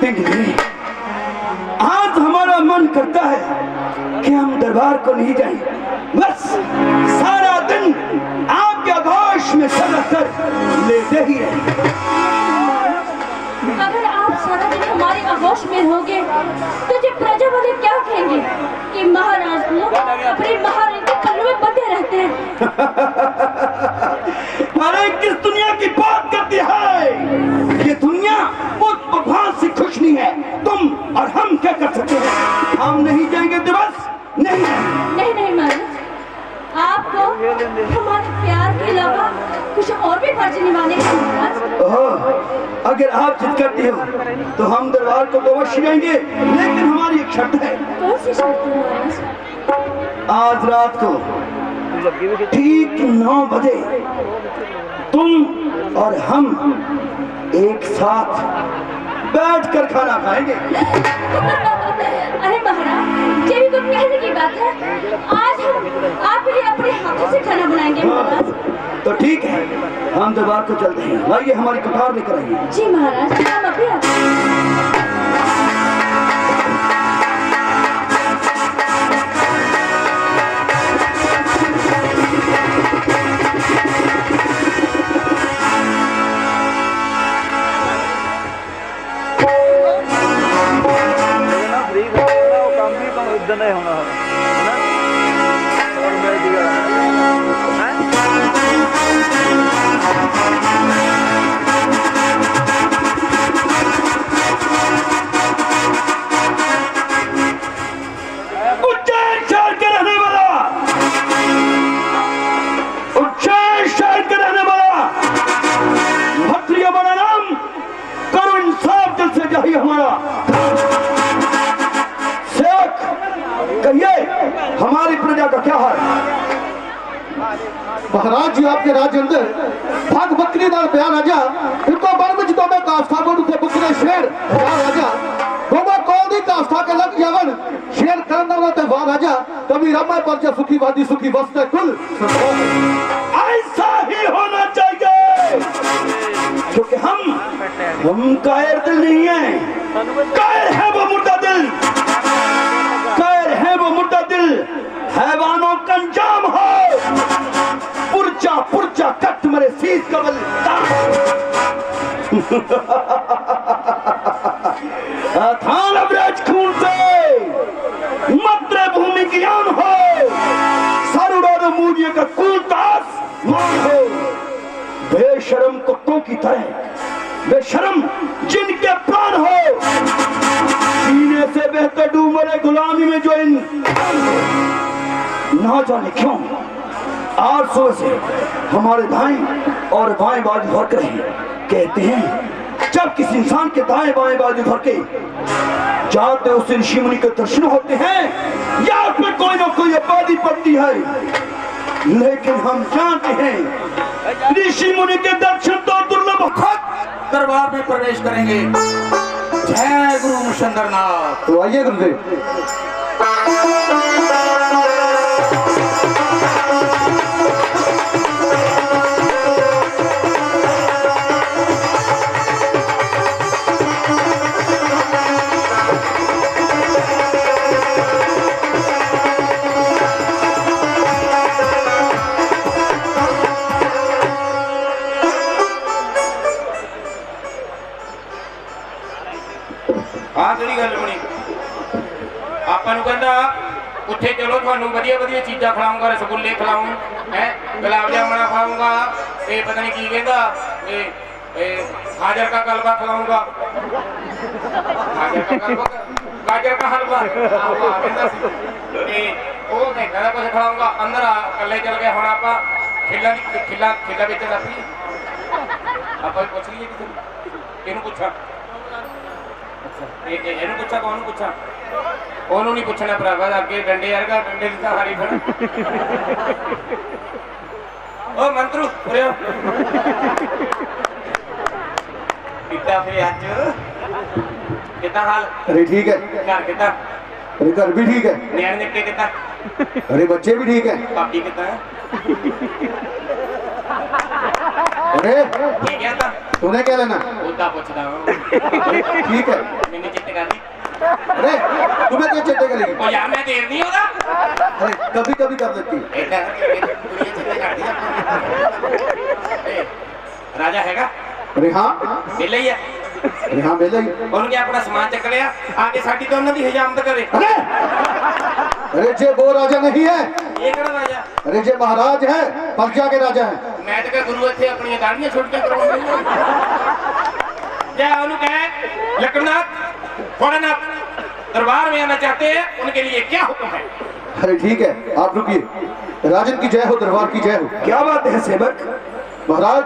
पिंगली, आज हमारा मन करता है कि हम दरबार को नहीं जाएं, बस सारा दिन आपके आगोश में सर रखकर लेटे ही रहे। अगर आप सारा दिन हमारे आगोश में रहोगे तो जो प्रजा वाले क्या कहेंगे कि महाराज लोग अपने महारानी के पल्लू में बंधे रहते हैं। अरे किस दुनिया की बात करती है? ये दुनिया उस भगवान से खुश नहीं है। तुम और हम क्या कर सकते हैं? हम नहीं जाएंगे दिवस नहीं। नहीं नहीं महाराज, आपको हमारे प्यार के अलावा कुछ और भी फर्ज निभाने हैं महाराज। ओह, अगर आप जिद करती हो तो हम दरबार को तो अवश्य जाएंगे, लेकिन हमारी एक शर्त है। कौन सी शर्त है महाराज? आज रात को ठीक 9 बजे तुम और हम एक साथ बैठकर खाना खाएंगे। अरे महाराज, ये भी तो कहने की बात है। आज हम आपके लिए अपने हाथों से खाना बनाएंगे महाराज। तो ठीक है, हम दरबार को चलते हैं। आइए हमारी कटार लेकर आइए। जी महाराज, हम अभी आते हैं। नहीं होना है ना, और मैं दिया उज्जैन शहर के रहने वाला, उज्जैन शहर के रहने वाला भत्रिया बड़ा नाम करो, इंसाफ दिल से चाहिए हमारा। कहिए हमारी प्रजा का क्या हाल है? महाराज जी आपके राज्य अंदर भाग बकरी दाल प्यार राजा इनको बरमच तो में कास्था को उठे बुकरे शेर प्यार राजा गोवा कौदी कास्था के लग जावन शेर करना रहते वाह राजा कभी रमा पर सुखी वादी सुखी वस्ते कुल। ऐसा ही होना चाहिए, क्योंकि हम कायर दिल नहीं है। कायर है वो मुर्दा दिल, कायर है वो मुर्दा दिल हैवानों का अंजाम हो। पुरचा पुरचा कट मरे शीश कबल थान अवराज खून से मद्रे भूमि ज्ञान हो। सरुड़ों मूल्य का कुलतास मान हो। बेशरम कुत्तों की तरह, बेशरम जिनके प्राण हो, सीने से बेहतर डूब मरे गुलामी में जो इन ना जाने क्यों आज सुबह से हमारे दाएं और बाएं बाजू भर कर कहते हैं जब किसी इंसान के दाएं बाएं बाजू भर के जाते उस ऋषि मुनि के दर्शन होते हैं या उसमें कोई ना कोई आबादी पड़ती है, लेकिन हम जानते हैं ऋषि मुनि के दर्शन तो दुर्लभ। खुद दरबार में प्रवेश करेंगे। जय गुरु मुशंदरनाथ। तो आइए गुरुदेव। ਜਿਹੜੀ ਗੱਲ ਬਣੀ ਆਪਾਂ ਨੂੰ ਕਹਿੰਦਾ ਉੱਥੇ ਚਲੋ ਤੁਹਾਨੂੰ ਵਧੀਆ ਵਧੀਆ ਚੀਜ਼ਾਂ ਖਿਲਾਉਂਗਾ, ਰਸਗੁੱਲੇ ਖਿਲਾਉਂ ਹੈ, ਗੁਲਾਬ ਜਾਮਣਾ ਖਿਲਾਉਂਗਾ, ਇਹ ਪਤਾ ਨਹੀਂ ਕੀ ਕਹਿੰਦਾ, ਇਹ गाजर का हलवा खिलाऊंगा, गाजर का हलवा ਉਹ ਕਹਿੰਦਾ ਕੁਝ ਖਿਲਾਉਂਗਾ। ਅੰਦਰ ਆ ਇਕੱਲੇ ਚੱਲ ਗਏ। ਹੁਣ ਆਪਾਂ ਖਿੱਲਾ ਵੇਚਣ ਲੱਗ ਪਈਏ। ਆਪਾਂ ਵੀ ਪੁੱਛ ਲਈਏ ਕਿਸੇ ਨੂੰ। ਇਹਨੂੰ ਪੁੱਛਾਂ, ਇਹਨੂੰ ਪੁੱਛਾਂ, ਉਹਨੂੰ ਪੁੱਛਾਂ? ਉਹਨੂੰ ਨਹੀਂ ਪੁੱਛਣਾ ਭਰਾਵਾ, ਅੱਗੇ ਡੰਡੇ ਵਰਗਾ, ਡੰਡੇ ਦੀ ਤਾਂ ਹਾਰੀ ਫੜ। ਉਹ ਮੰਤਰੂ ਉਰੇ ਆ। ਕਿੱਦਾਂ ਫਿਰ ਅੱਜ ਕਿੱਦਾਂ ਹਾਲ? अरे ठीक है, ਘਰ ਕਿੱਦਾਂ? अरे घर भी ठीक है, ਨਿਆਣੇ ਨਿੱਕੇ ਕਿੱਦਾਂ? अरे बच्चे भी ठीक है। ਭਾਬੀ ਕਿੱਦਾਂ? अरे ਠੀਕ ਹੈ ਤਾਂ तूने क्या लेना? ਉਹ मुद्दा पूछदा हूं ठीक है। मैंने चिट्टे कर दी अरे तुम्हें क्या चिट्टे करेगी? ओ यार मैं देर नहीं होगा अरे कभी कभी कर देती है। एडा कुड़िया चिट्टे कर दी राजा हैगा अरे हाँ, मिल ही है अरे हाँ मिले ही। उन्होंने अपना सामान चक लिया आगे साडी तो उन्होंने हजामत करे अरे अरे जे वो राजा नहीं है, ये कड़ा राजा अरे जे महाराज है, प्रजा के राजा है। मैं तो कह गुरु इत्थे अपनी दाढ़ियां छुटकियां करवाउंदे क्या उन्होंने कहे लखननाथ भोलेनाथ दरबार में आना चाहते हैं उनके लिए क्या हुक्म है? अरे ठीक है, आप रुकिए। राजन की जय हो, दरबार की जय हो। क्या बात है सेवक? महाराज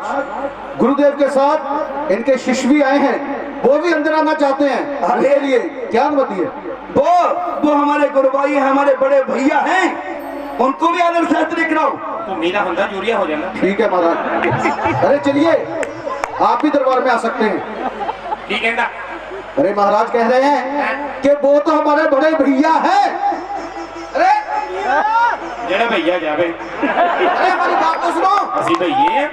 गुरुदेव के साथ इनके शिष्य भी आए हैं, वो भी अंदर आना चाहते हैं। उसके लिए क्या अनुमति है? वो हमारे गुरुभाई हैं, हमारे बड़े भैया हैं, उनको भी आदर सहित कराओ। तो मेरा बंदा जूरिया हो जाना ठीक है महाराज। अरे चलिए, आप भी दरबार में आ सकते हैं। ठीक है ना अरे महाराज कह रहे हैं कि वो तो हमारे बड़े भैया हैं। अरे जेड़ा भैया जावे अरे हमारी बात तो सुनो। ਅਸੀਂ ਭਈਏ ਆ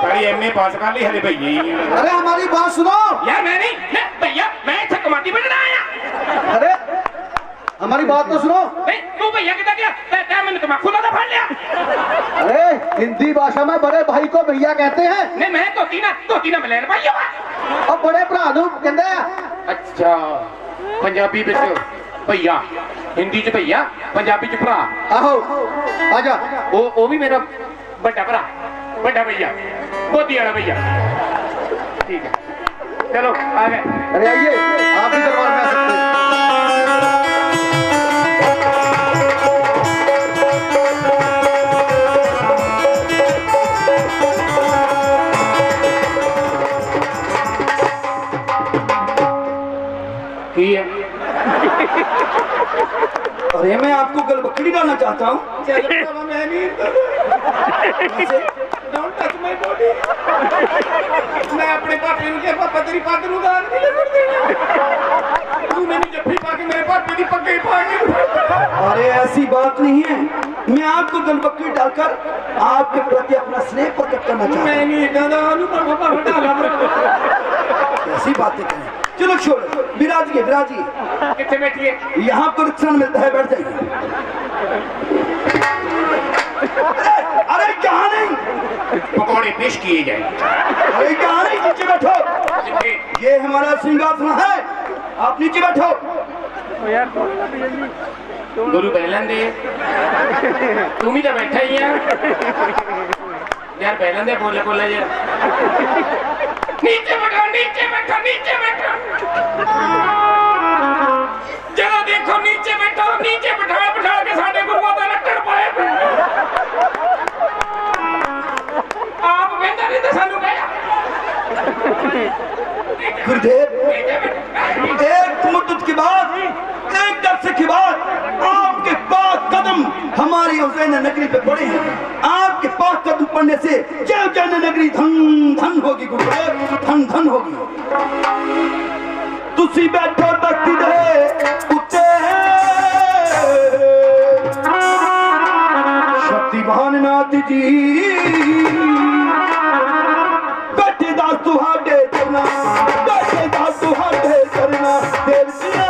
ਸਾਡੀ ਐਮਏ ਪਾਸ ਕਰ ਲਈ ਹਲੇ ਭਈਏ ਹੀ ਆ अरे हमारी बात सुनो। ਯਾਰ ਮੈਂ ਨਹੀਂ ਲੈ ਭਈਆ ਮੈਂ ਇੱਥੇ ਕਮਾਟੀ ਬਣਨਾ ਆਇਆ अरे हमारी बात तो सुनो। ਨਹੀਂ ਤੂੰ ਭਈਆ ਕਿੱਦਾਂ ਗਿਆ ਤੇ ਮੈਨੂੰ ਤਮਾਕੂ ਦਾ ਫੜ ਲਿਆ अरे हिंदी भाषा में बड़े भाई को भैया कहते हैं ਨਹੀਂ ਮੈਂ ਧੋਤੀ ਨਾ ਮਲੈਣ ਪਾਈ ਆ और बड़े भरा नूं कहंदे आ। ਅੱਛਾ ਪੰਜਾਬੀ ਵਿੱਚ ਭਈਆ ਹਿੰਦੀ ਚ ਭਈਆ ਪੰਜਾਬੀ ਚ ਭਰਾ आहो आजा। ਉਹ ਵੀ ਮੇਰਾ ਵੱਡਾ ਭਰਾ ਵੱਡਾ ਭਈਆ ਗੋਦੀ ਵਾਲਾ ਭਈਆ ਠੀਕ ਹੈ ਚਲੋ ਆ ਗਏ अरे आइए, आप भी दरबार में आ सकते हैं। की है अरे मैं आपको गलबकड़ी डालना चाहता हूँ। Don't touch my body. मैं अपने पापे को पापा तेरी पग नूं दान नहीं कर देना तू मैंने जफ्फी पा के मेरे पापे की पग ही पा के अरे ऐसी बात नहीं है, मैं आपको गलबकड़ी डालकर आपके प्रति अपना स्नेह प्रकट करना चाहता मैं हूँ। नहीं दादा नु पापा डाला ऐसी बातें करें। चलो छोड़ो, विराजिए विराजिए। कितने बैठी है यहाँ पर रिक्शा मिलता है, बैठ जाइए। अरे कहाँ नहीं, पकौड़े पेश किए जाए अरे कहाँ नहीं, नीचे बैठो। ये हमारा सिंहासन है, आप नीचे बैठो। गुरु बैलन दे तुम ही तो बैठा ही है यार बैलन दे बोले बोला यार नीचे बैठो नीचे बैठो नीचे बैठो चलो देखो नीचे बैठो नीचे बैठा बैठा के साढ़े गुरुओं का लक्कड़ पाए आप बेहतर नहीं तो सानू कहा गुरुदेव, एक मुद्दत के बाद, एक अरसे के बाद आपके पाक कदम हमारी उज्जैन नगरी पे पड़े हैं। आपके पाक कदम पड़ने से जय उज्जैन नगरी धन धन होगी गुरुदेव, धन धन होगी। तुसी बैठो तख्ती दे उत्ते शक्तिवान नाथ जी बैठे दास तुहाडे करना, बैठे दास तुहाडे करना देव सिया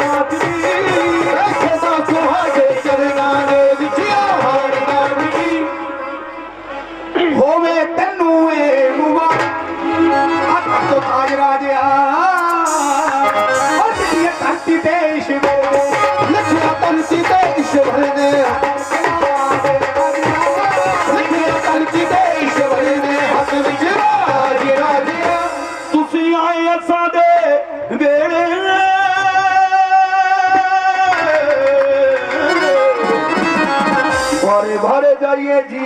नाथ जी, बैठे दास तुहाडे करना देव सिया नाथ जी। होवे तन्नू ए मुबा आप तो ताज राजा और ये धरती देश में लखना धरती देश भरने भरे भरे जाइए जी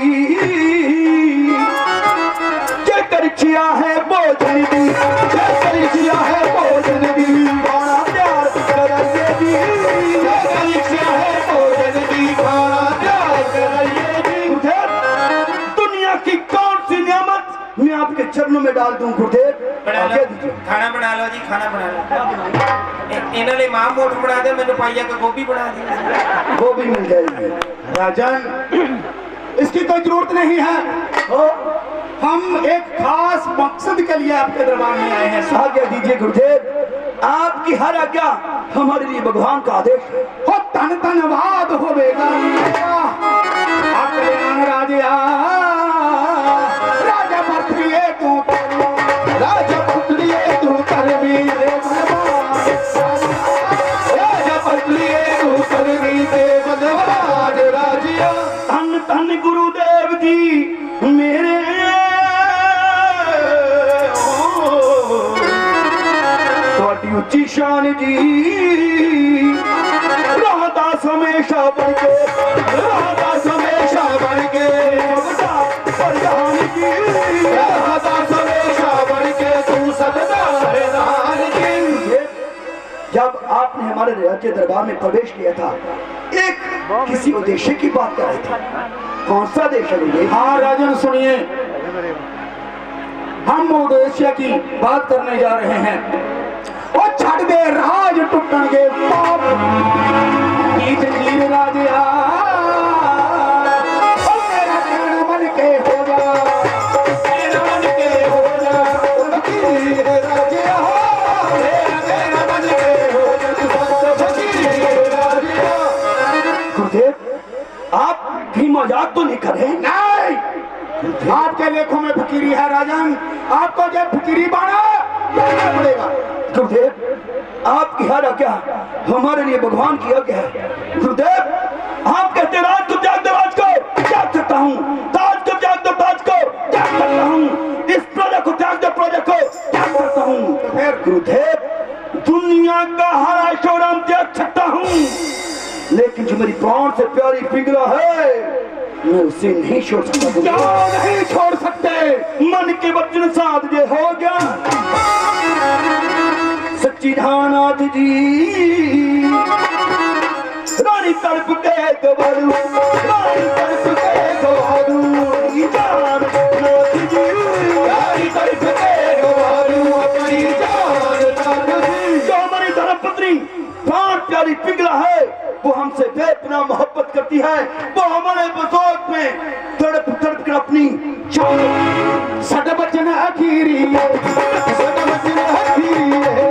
जेकर किया है भोजन दी, जेकर किया है भोजन दी खाना प्यार कराइए जी, जेकर किया है भोजन दी खाना प्यार कराइए जी। दुनिया की कौन सी नियामत मैं आपके चरणों में डाल दूं गुरुदेव? आज्ञा दीजिए। खाना बना लो जी खाना बना लो इन्हों ने मां मोट बना दे मैंने पाइया का गोभी बना दी वो भी मिल जाएगी। राजन, इसकी कोई जरूरत नहीं है। ओ, हम एक खास मकसद के लिए आपके दरबार में आए हैं। आज्ञा दीजिए गुरुदेव, आपकी हर आज्ञा हमारे लिए भगवान का आदेश है। हो तन धनवाद होवेगा राजा राजा पत्रिये तू राजा पत्रिये तू कर वीर राजा पत्रिये तू कर वीर बलवान राजिया। धन धन गुरुदेव जी मेरे थोड़ी उच्ची शान जी राहदास हमेशा बन के राहदास हमेशा बन के प्रधान जी राहदास हमेशा बन के तू सदा प्रधान जी। जब आपने हमारे राज्य दरबार में प्रवेश किया था एक किसी उद्देश्य की बात कर रहे थे। कौन सा देश है? हाँ राजन सुनिए, हम उद्देश्य की बात करने जा रहे हैं। ओ छड़ दे राज टुटणगे पाप की जंजीर राजा ओ मेरा कहना मन के हो जा मेरा मन के हो जा फकीर राजा मेरा मन के हो जा फकीर राजा। गुरुदेव आप भी मजाक तो नहीं कर रहे? नहीं, आपके लेखों में फकीरी है राजन, आपको जब फकीरी बना पड़ेगा। गुरुदेव आपकी हर आज्ञा हमारे लिए भगवान की आज्ञा है। गुरुदेव आप कहते राज को त्याग दो, राज को त्याग सकता हूँ, ताज को त्याग दो, ताज को त्याग सकता हूँ, इस प्रजा को त्याग दो, प्रजा को त्याग सकता हूँ। फिर गुरुदेव दुनिया का हर ऐशोराम त्याग सकता हूँ, लेकिन जो मेरी प्राण से प्यारी पिघला है मैं उसे नहीं छोड़ सकता। क्यों नहीं छोड़ सकते? मन के वचन साध जे हो गया सच्ची नाथ जी रानी तड़प के गवारू रानी तड़प के गवारू जान नाथ जी रानी तड़प के गवारू अपनी जान नाथ जी। जो हमारी धर्मपत्नी प्राण प्यारी पिघला है वो हमसे बेपनाह मोहब्बत करती है, वो हमारे बसोत में तड़प तड़प कर अपनी जान सदा बचन आखिरी है सदा बचन आखिरी है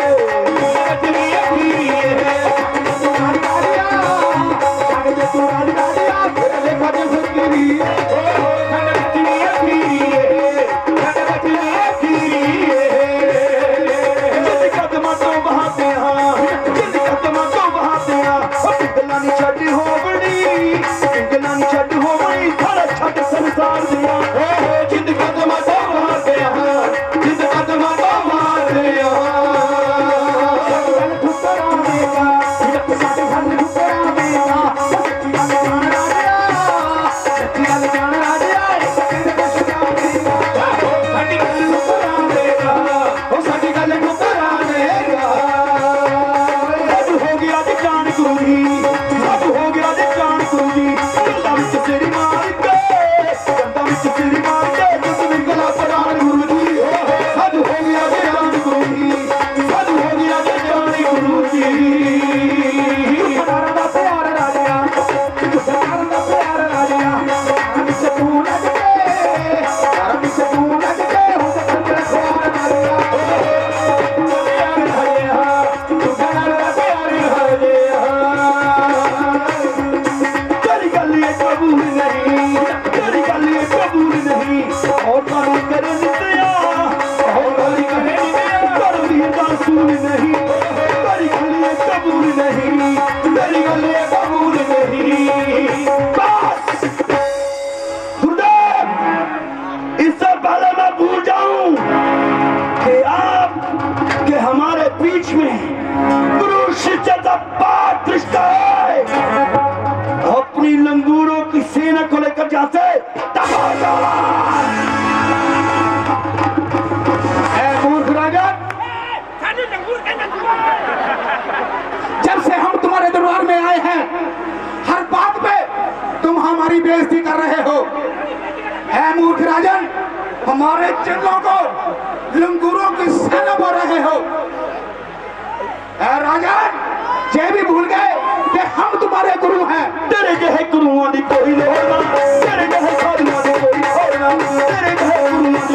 अपनी लंगूरों की सेना को लेकर जाते मूर्ख राजा, जब से हम तुम्हारे दरबार में आए हैं हर बात पे तुम हमारी बेइज्जती कर रहे हो। ऐ मूर्ख राजन, हमारे चेलों को लंगूरों की सेना बोल रहे हो। ऐ राजन, ये भी भूल गए कि हम तुम्हारे गुरु हैं। तेरे जैसे गुरुओं की कोई लोड़ ना, तेरे जैसे साधुओं की कोई छोड़ ना, तेरे जैसे गुरुओं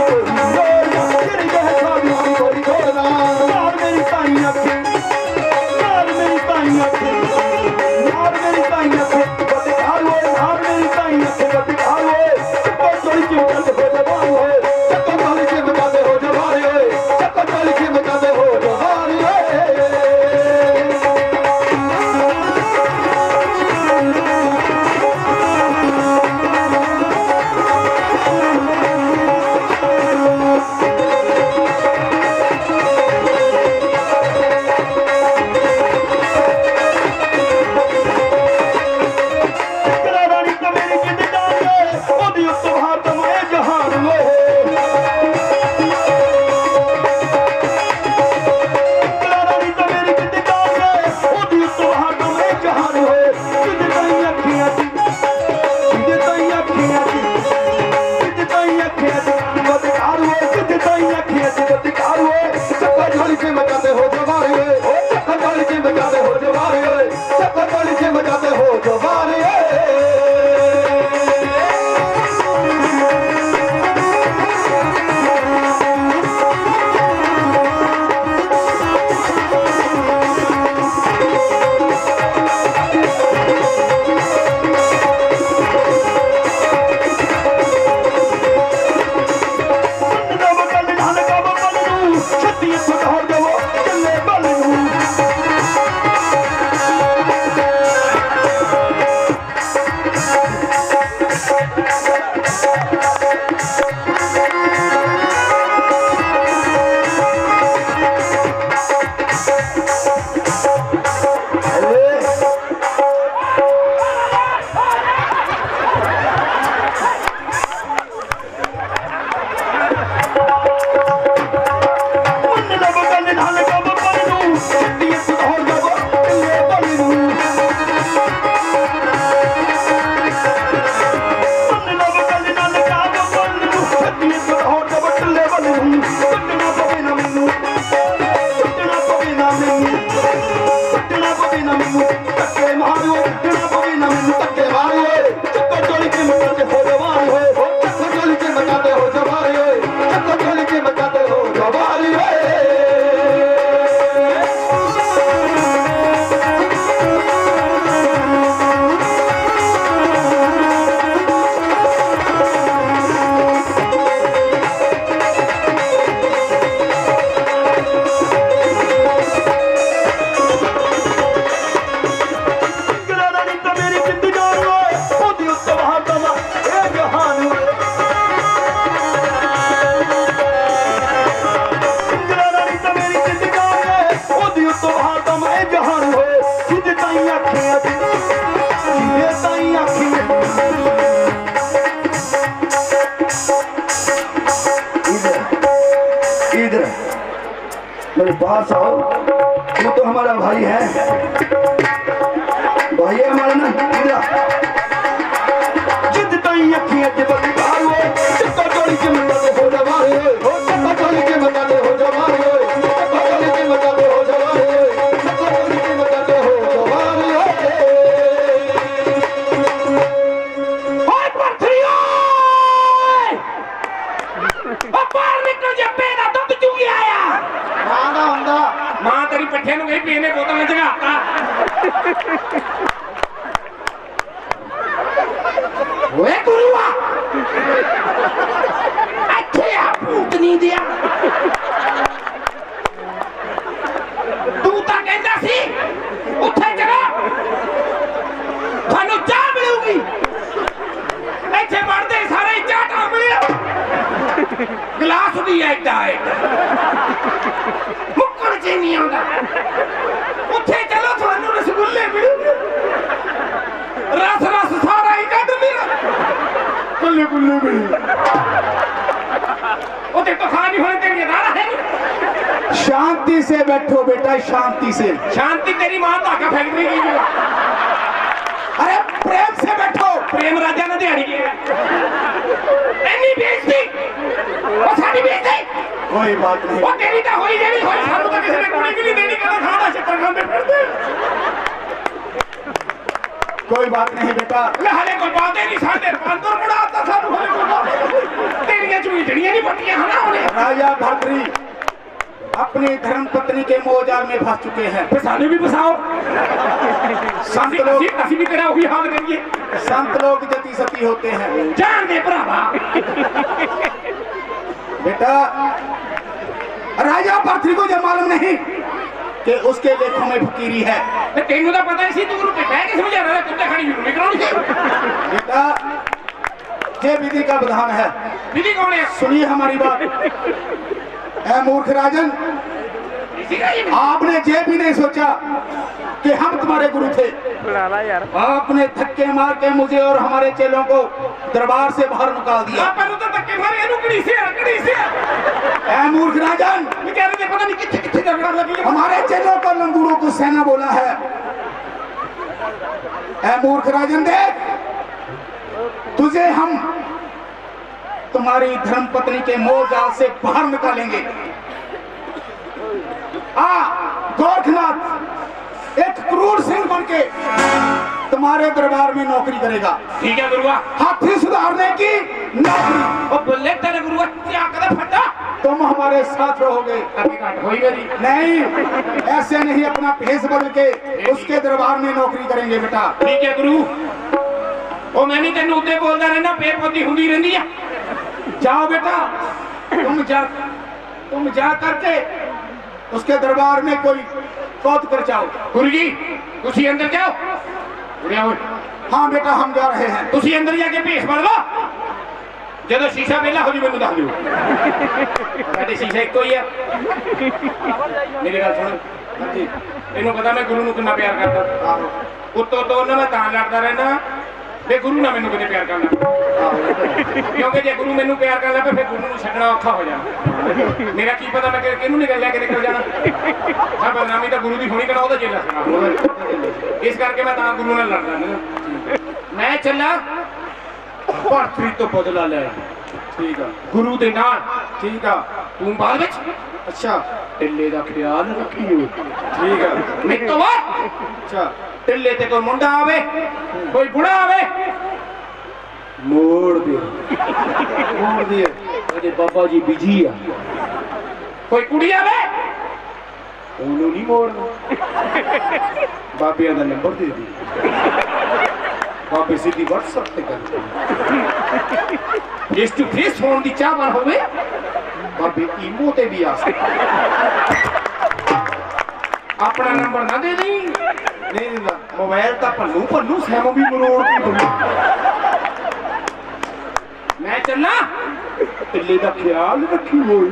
आखे अज जिदे ताई आखी इधर मेरे पास आओ। तू तो हमारा भाई है, भाई है हमारा ना। इधर जिद ताई आखी अज बड़ी बार हो चक्का चोरी के मत दे हो जवारे हो चक्का चोरी के मत दे हो जवारे हो चक्का चोरी के मत दे हो जवारे हो चक्का चोरी के मत दे हो जवारे ओए पत्थरियों बाहर निकल जा पेड़ा दुੱਧ चूगी आया मां दा हुंदा मां तेरी पट्ठे नु गई पीने बोतल में जगाता ओए गुरुआ अच्छे आ भूत नहीं दिया तू ਤਾਂ ਕਹਿੰਦਾ ਸੀ ਉੱਥੇ ਚਲਾ ਤੁਹਾਨੂੰ ਚਾਹ ਮਿਲੂਗੀ ਇੱਥੇ ਵੜਦੇ ਸਾਰੇ ਚਾਟਾ ਮਿਲਿਆ ਗਲਾਸ ਵੀ ਐਡਾ ਹੈ ਮੁੱਕਣ ਚ ਨਹੀਂ ਆਉਂਦਾ ਉੱਥੇ ਚਲੋ ਤੁਹਾਨੂੰ ਰਸਗੁੱਲੇ ਮਿਲੂਗੇ रस रस सारा ही कट मेरा कुल्ले कुल्ले मिले ओते तो खानी होने तेरी दारा है नहीं। शांति से बैठो बेटा, शांति से। शांति तेरी मां धागा फैक्ट्री की है। अरे प्रेम से बैठो। प्रेम राजा ने दिहाड़ी की इतनी बेइज्जती वो सारी बेइज्जती कोई बात नहीं, वो तेरी तो होई जेडी होई सानू तो किसी ने कुड़ी भी नहीं देनी कदा खाना छत्तर खांदे फिरदे कोई बात नहीं बेटा। हले कोई बात नहीं साडे अंदर मुड़ा आता सानू हले कोई बात तेरियां चुईटड़ियां नहीं पट्टियां हना होने राजा भाद्री अपनी धर्म पत्नी के मोहजाल में फंस चुके हैं। फिर सानू भी फसाओ संत लोग ਅਸੀਂ ਵੀ तेरा वही हाल करिए। संत लोग जति सती होते हैं जान दे भरावा बेटा। राजा भाद्री को जब मालूम नहीं कि उसके लेखों में फकीरी है। तेनू तो पता नहीं तू रुपए बह के समझा रहा कुत्ते खानी जरूर निकलनी थी बेटा ये विधि का विधान है। विधि कौन है? सुनिए हमारी बात। ऐ मूर्ख राजन, इसी का ये आपने ये भी नहीं सोचा कि हम तुम्हारे गुरु थे। यार आपने धक्के मार के मुझे और हमारे चेलों को दरबार से बाहर निकाल दिया। पर तो धक्के मारे एनु कड़ी से ऐ मूर्ख राजन, बेचारे ने पता नहीं किथे किथे झगड़ा लगी हमारे चेलों को लंगूरों को सेना बोला है। ऐ मूर्ख राजन देख, तुझे हम तुम्हारी धर्म पत्नी के मोह जाल से बाहर निकालेंगे। गोरखनाथ एक क्रूर सिंह बन के तुम्हारे दरबार में नौकरी करेगा। ठीक है गुरुआ। हाथी सुधारने की नौकरी। और बोले तेरे गुरुआ क्या करे फटा तुम हमारे साथ रहोगे। अभी काट होई मेरी नहीं, ऐसे नहीं, अपना भेष बदल के उसके दरबार में नौकरी करेंगे बेटा। ठीक है गुरु। ओ मैं नहीं तेनू उते बोलदा रहना पेड़ पौधी हुंदी रहंदी है। जाओ बेटा, तुम जा करके उसके दरबार में कोई कौत कर जाओ। गुरु जी तुसी अंदर जाओ। उरे आओ। हाँ बेटा हम जा रहे हैं। तुसी अंदर जाके भेष बदलो ਜਦੋਂ ਸ਼ੀਸ਼ਾ ਵੇਲਾ ਹੋ ਜੀ ਮੈਨੂੰ ਦੱਸ ਦਿਓ ਸਾਡੇ ਸ਼ੀਸ਼ਾ ਇੱਕੋ ਹੀ ਆ ਮੇਰੀ ਗੱਲ ਸੁਣ ਹਾਂਜੀ ਇਹਨੂੰ ਪਤਾ ਮੈਂ ਗੁਰੂ ਨੂੰ ਕਿੰਨਾ ਪਿਆਰ ਕਰਦਾ ਆਹੋ ਉੱਤੋਂ ਤੋਂ ਉਹਨਾਂ ਮੈਂ ਤਾਂ ਲੜਦਾ ਰਹਿਣਾ ਵੇ ਗੁਰੂ ਨਾ ਮੈਨੂੰ ਕਿਤੇ ਪਿਆਰ ਕਰਨਾ ਕਿਉਂਕਿ ਜੇ ਗੁਰੂ ਮੈਨੂੰ ਪਿਆਰ ਕਰਦਾ ਫਿਰ ਗੁਰੂ ਨੂੰ ਛੱਡਣਾ ਔਖਾ ਹੋ ਜਾਣਾ ਮੇਰਾ ਕੀ ਪਤਾ ਮੈਂ ਕਿਹਨੂੰ ਨਿਕਲ ਲਿਆ ਕਿ ਨਿਕਲ ਜਾਣਾ ਹਾਂ ਬਦਨਾਮੀ ਤਾਂ ਗੁਰੂ ਦੀ ਹੋਣੀ ਕਿਹੜਾ ਉਹਦਾ ਚੇਲਾ ਸੀਗਾ ਇਸ ਕਰਕੇ ਮੈਂ ਤਾਂ ਗੁਰੂ ਨਾਲ ਲੜਦਾ ਮੈਂ ਚੱਲਾਂ ਭਾਰਤੀ ਤੋਂ ਬਦਲਾ ਲੈ ਠੀਕ ਆ ਗੁਰੂ ਦੇ ਨਾਲ ਠੀਕ ਆ ਤੂੰ ਬਾਅਦ ਵਿੱਚ ਅੱਛਾ ਢਿੱਲੇ ਦਾ ਖਿਆਲ ਰੱਖੀਓ ਠੀਕ ਆ ਮੇਰੇ ਤੋਂ ਬਾਅਦ ਅੱਛਾ ਢਿੱਲੇ ਤੇ ਕੋਈ ਮੁੰਡਾ ਆਵੇ ਕੋਈ ਬੁੜਾ ਆਵੇ ਮੋੜ ਦੇ ਉਹਦੇ ਬਾਬਾ ਜੀ ਬਿਜੀ ਆ ਕੋਈ ਕੁੜੀ ਆਵੇ ਉਹਨੂੰ ਨਹੀਂ ਮੋੜਨਾ ਬਾਬਿਆਂ ਦਾ ਨੰਬਰ ਦੇ ਦੇ बाबे सीधी व्हाट्सएप पे कर फेस टू फेस होने की चाहवान होवे बाबे ईमो ते भी आ सकते अपना नंबर ना दे नहीं मोबाइल तो पन्नू सैमो भी मरोड़ की मैं चलना टिल्ले का ख्याल रखी होई